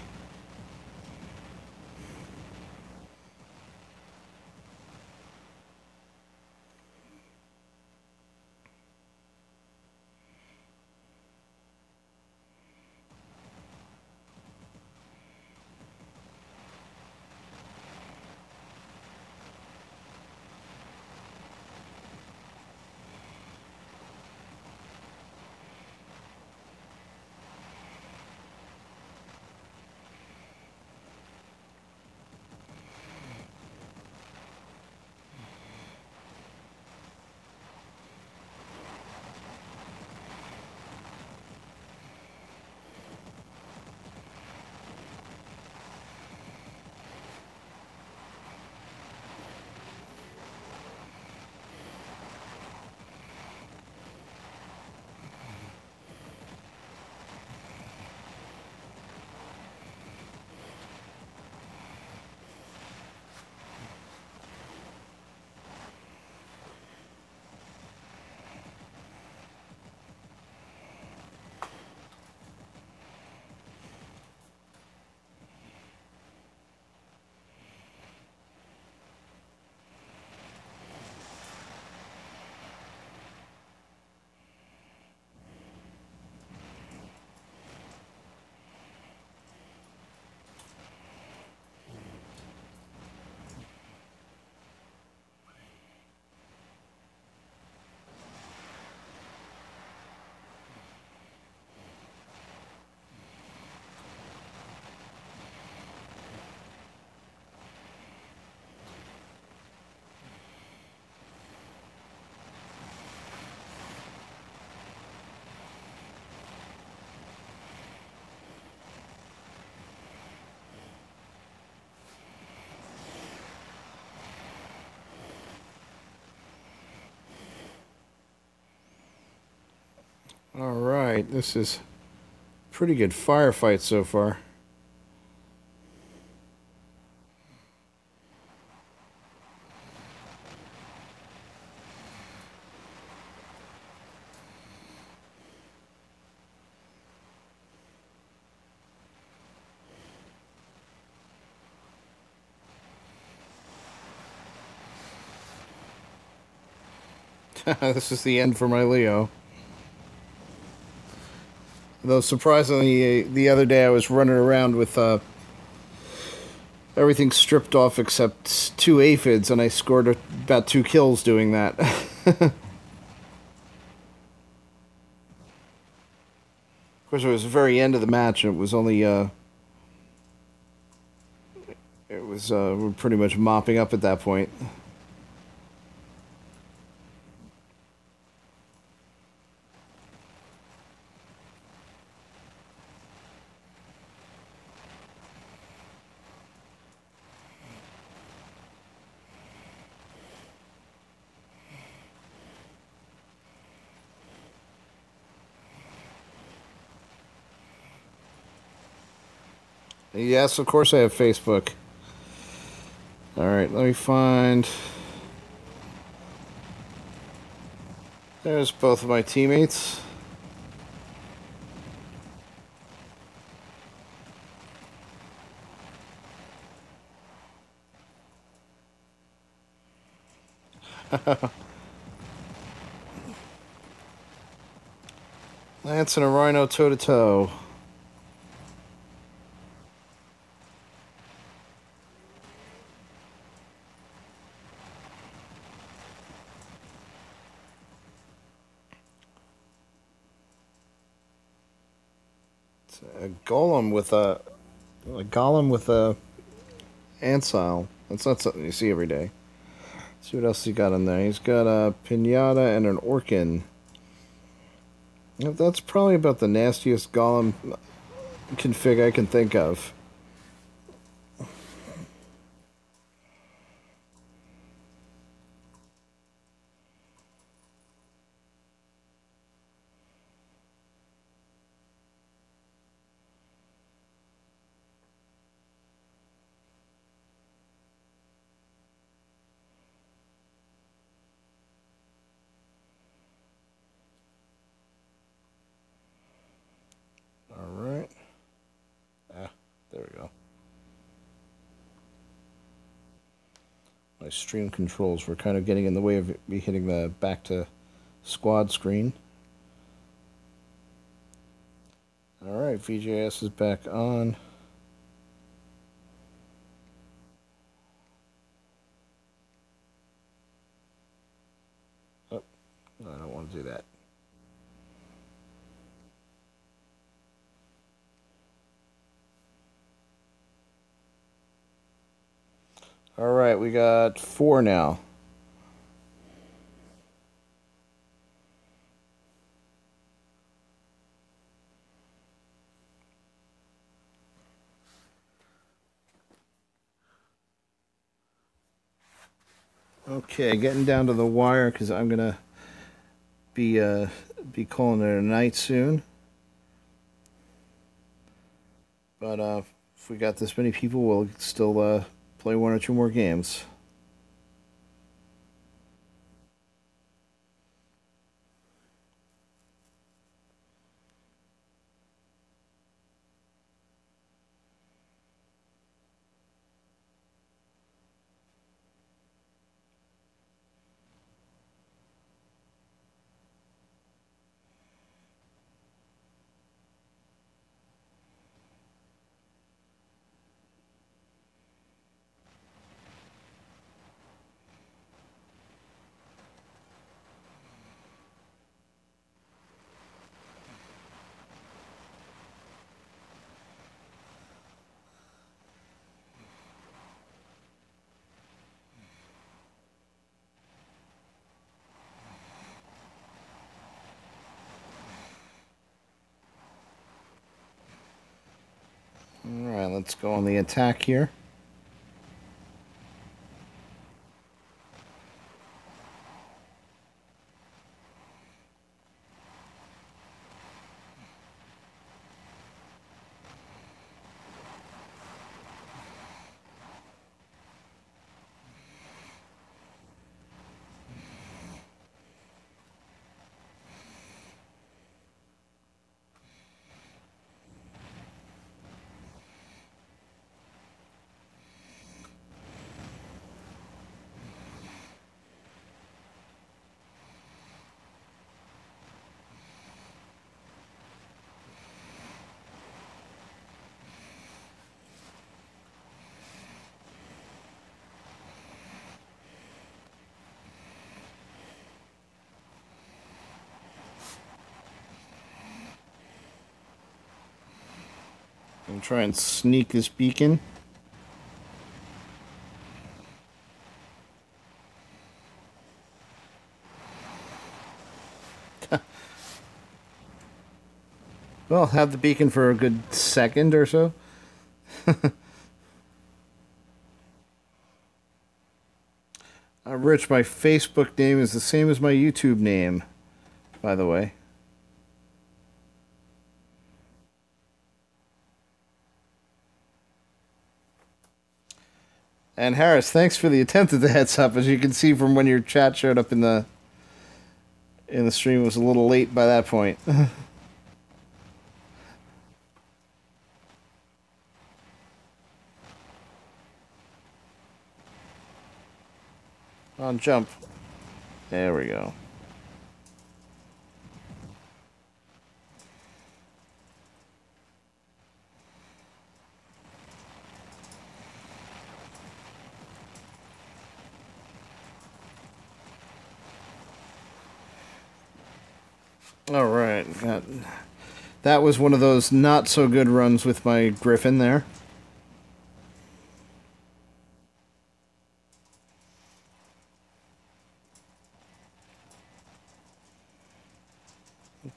Alright, this is pretty good firefight so far. This is the end for my Leo. Though surprisingly, the other day I was running around with everything stripped off except 2 aphids, and I scored about 2 kills doing that. Of course, it was the very end of the match, and it was only we're pretty much mopping up at that point. Yes, of course I have Facebook. Alright, let me find... There's both of my teammates. Lance and a Rhino toe-to-toe. A golem with a Ansile. That's not something you see every day. Let's see what else he got in there. He's got a Pinata and an Orkin. That's probably about the nastiest golem config I can think of. Alright. There we go. My stream controls were kind of getting in the way of me hitting the back to squad screen. Alright, VJS is back on. Oh, I don't want to do that. Alright, we got 4 now. Okay, getting down to the wire because I'm gonna be calling it a night soon. But if we got this many people, we'll still play 1 or 2 more games. Alright, let's go on the attack here. I'm try and sneak this beacon. Well, have the beacon for a good second or so. Rich, my Facebook name is the same as my YouTube name, by the way. And Harris, thanks for the attempt at the heads up. As you can see from when your chat showed up in the stream, it was a little late by that point. On jump. There we go. All right. That was one of those not so good runs with my Griffin there.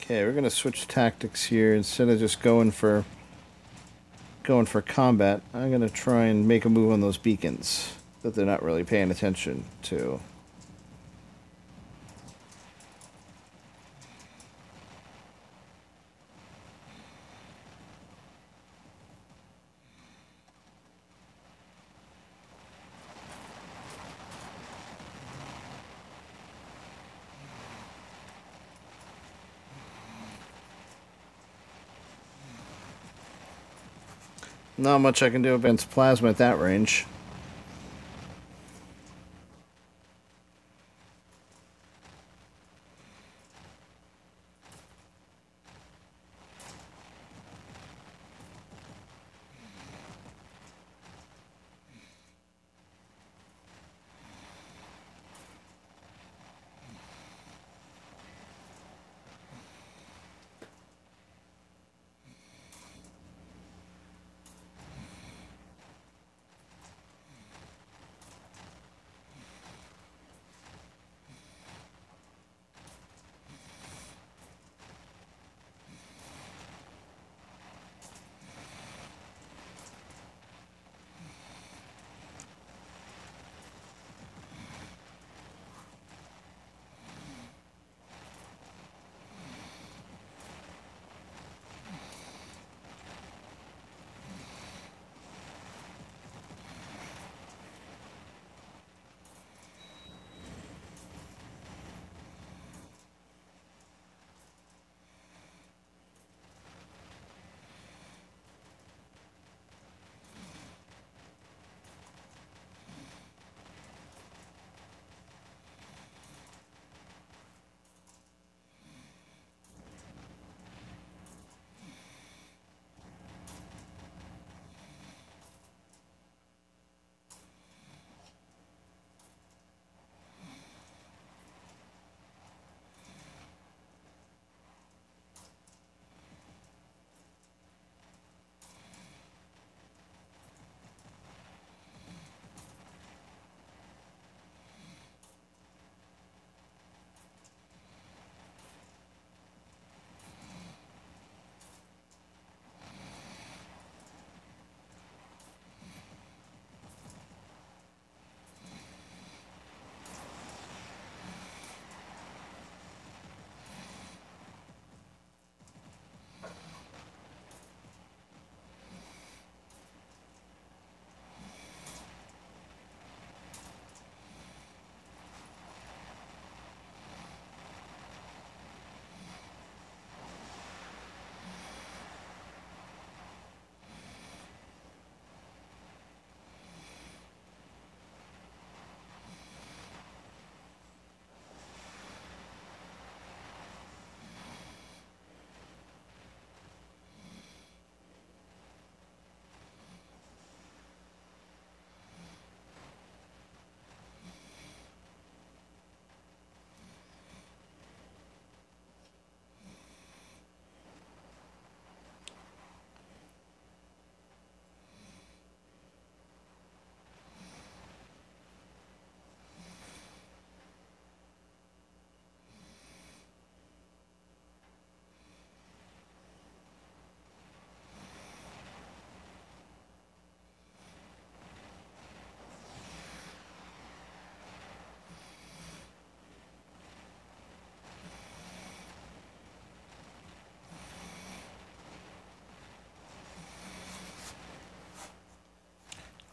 Okay, we're gonna switch tactics here. Instead of just going for combat, I'm gonna try and make a move on those beacons that they're not really paying attention to. Not much I can do against plasma at that range.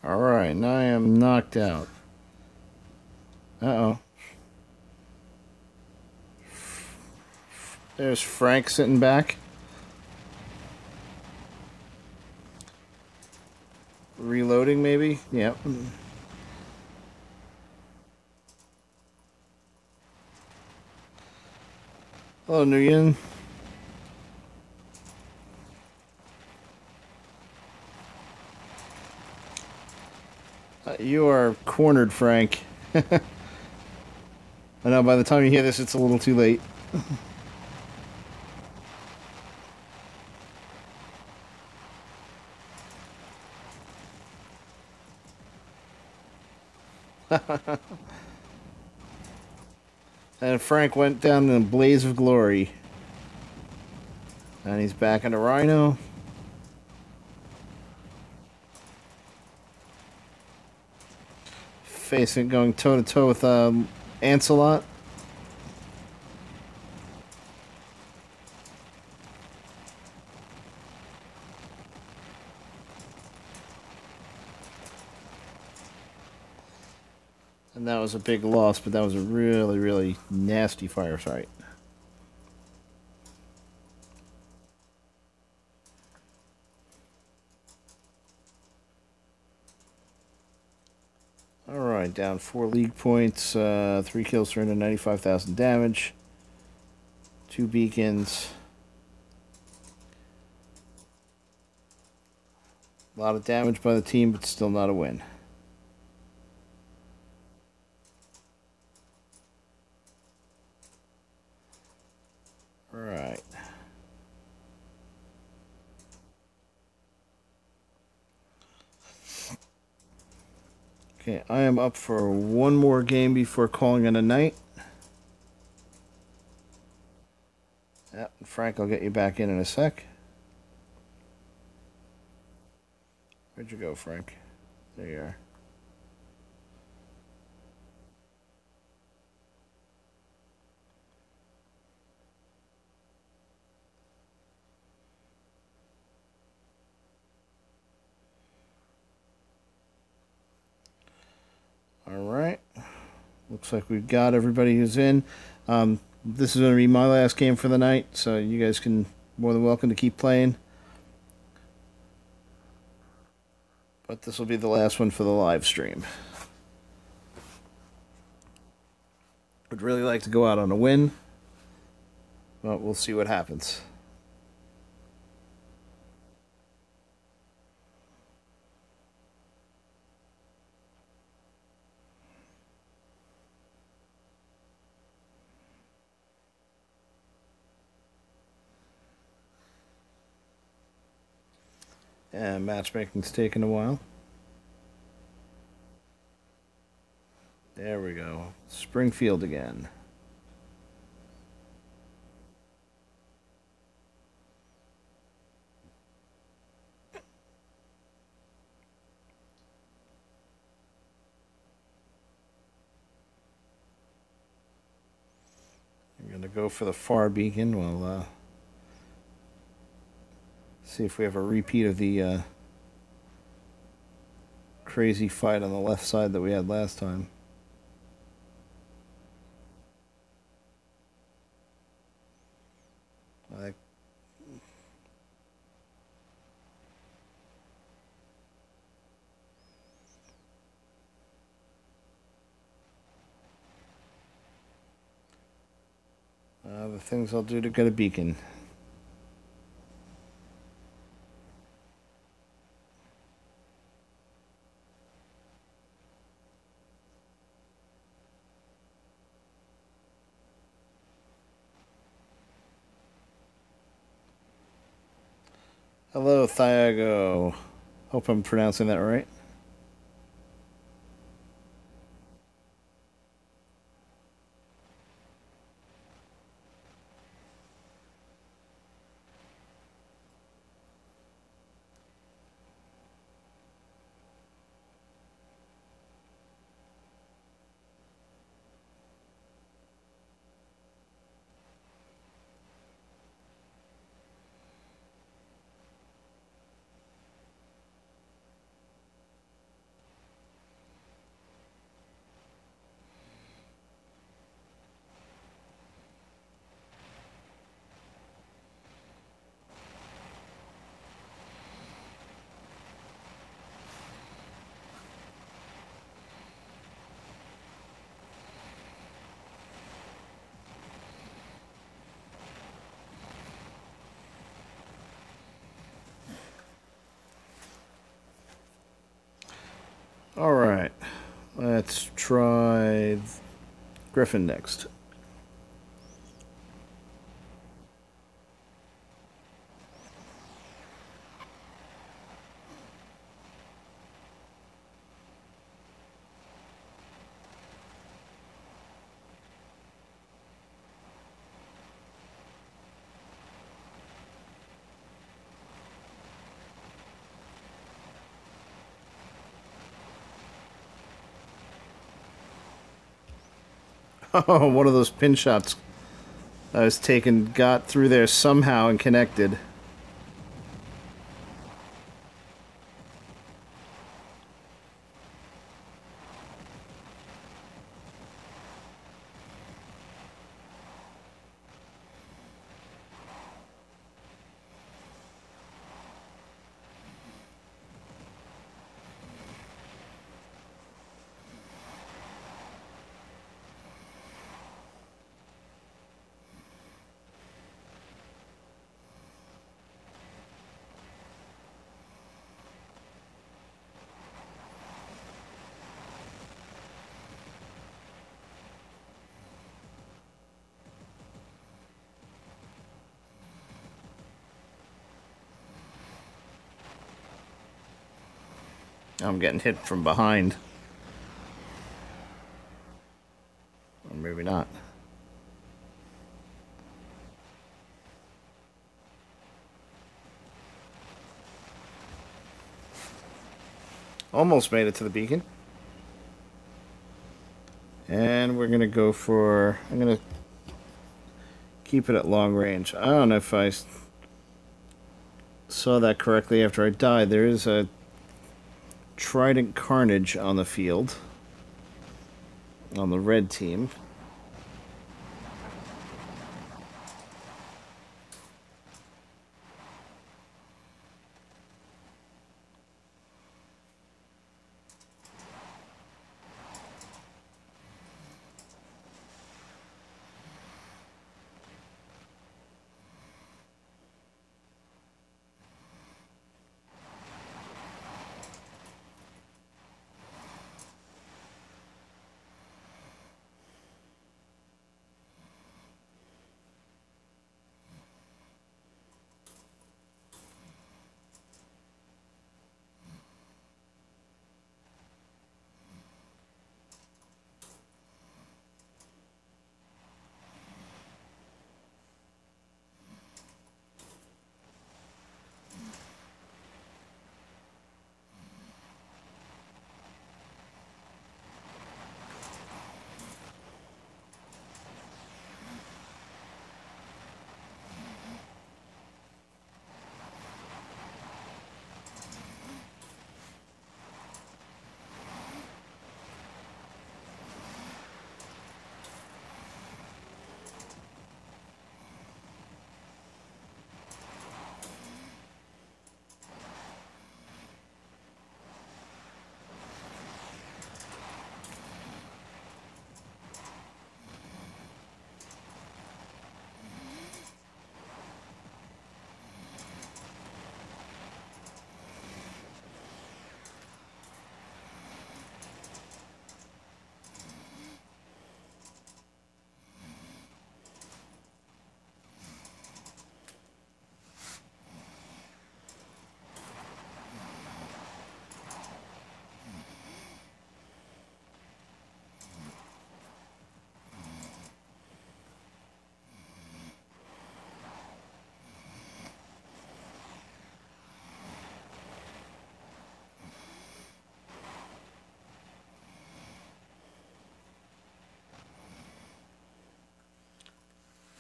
Alright, now I am knocked out. Uh-oh. There's Frank sitting back. Reloading, maybe? Yep. Hello, Nguyen. You are cornered, Frank. I know by the time you hear this, it's a little too late. And Frank went down in a blaze of glory. And he's back into Rhino. Facing, going toe to toe with Ancelot. And that was a big loss, but that was a really, really nasty fire fight. Alright, down 4 league points, 3 kills, 395,000 damage, 2 beacons. A lot of damage by the team, but still not a win. Alright. Okay, I am up for one more game before calling it a night. Yep, Frank, I'll get you back in a sec. Where'd you go, Frank? There you are. Alright. Looks like we've got everybody who's in. This is going to be my last game for the night, so you guys can more than welcome to keep playing. But this will be the last one for the live stream. Would really like to go out on a win, but we'll see what happens. And matchmaking's taking a while. There we go. Springfield again. I'm going to go for the far beacon. We'll see if we have a repeat of the crazy fight on the left side that we had last time. The things I'll do to get a beacon. Hello, Thiago. Hope I'm pronouncing that right. Alright, let's try Griffin next. Oh, one of those pin shots I was taken got through there somehow and connected. I'm getting hit from behind. Or maybe not. Almost made it to the beacon. And we're going to go for... I'm going to keep it at long range. I don't know if I saw that correctly after I died. There is a Trident Carnage on the field. On the red team.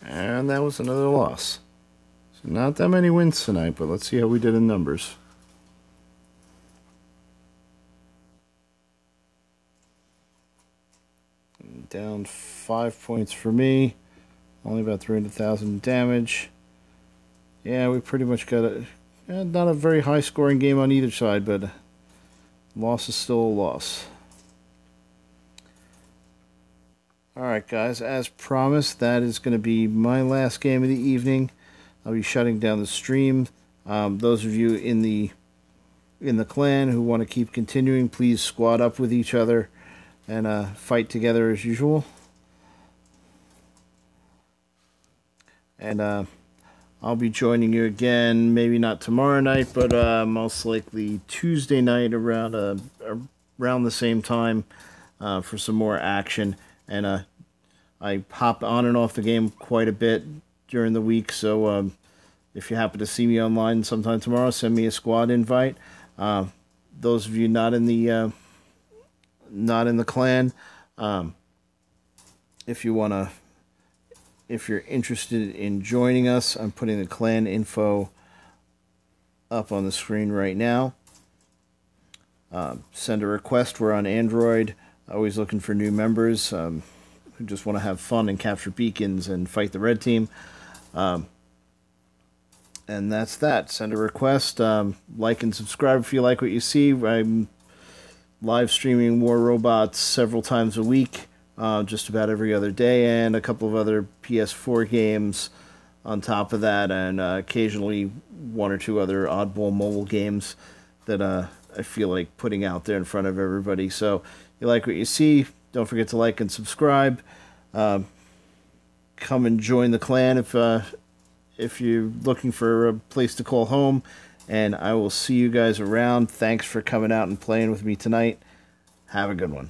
And that was another loss. So not that many wins tonight, but let's see how we did in numbers. Down 5 points for me. Only about 300,000 damage. Yeah, we pretty much got a not a very high scoring game on either side, but loss is still a loss. Alright guys, as promised, that is going to be my last game of the evening. I'll be shutting down the stream. Those of you in the in the clan who want to keep continuing, please squad up with each other and fight together as usual. And I'll be joining you again, maybe not tomorrow night, but most likely Tuesday night around the same time for some more action. And I hop on and off the game quite a bit during the week, so if you happen to see me online sometime tomorrow, send me a squad invite. Those of you not in the clan, if you're interested in joining us, I'm putting the clan info up on the screen right now. Send a request. We're on Android. Always looking for new members who just want to have fun and capture beacons and fight the red team. And that's that. Send a request. Like and subscribe if you like what you see. I'm live streaming War Robots several times a week. Just about every other day, and a couple of other PS4 games on top of that, and occasionally one or two other oddball mobile games that I feel like putting out there in front of everybody. So if you like what you see, don't forget to like and subscribe. Come and join the clan if you're looking for a place to call home, and I will see you guys around. Thanks for coming out and playing with me tonight. Have a good one.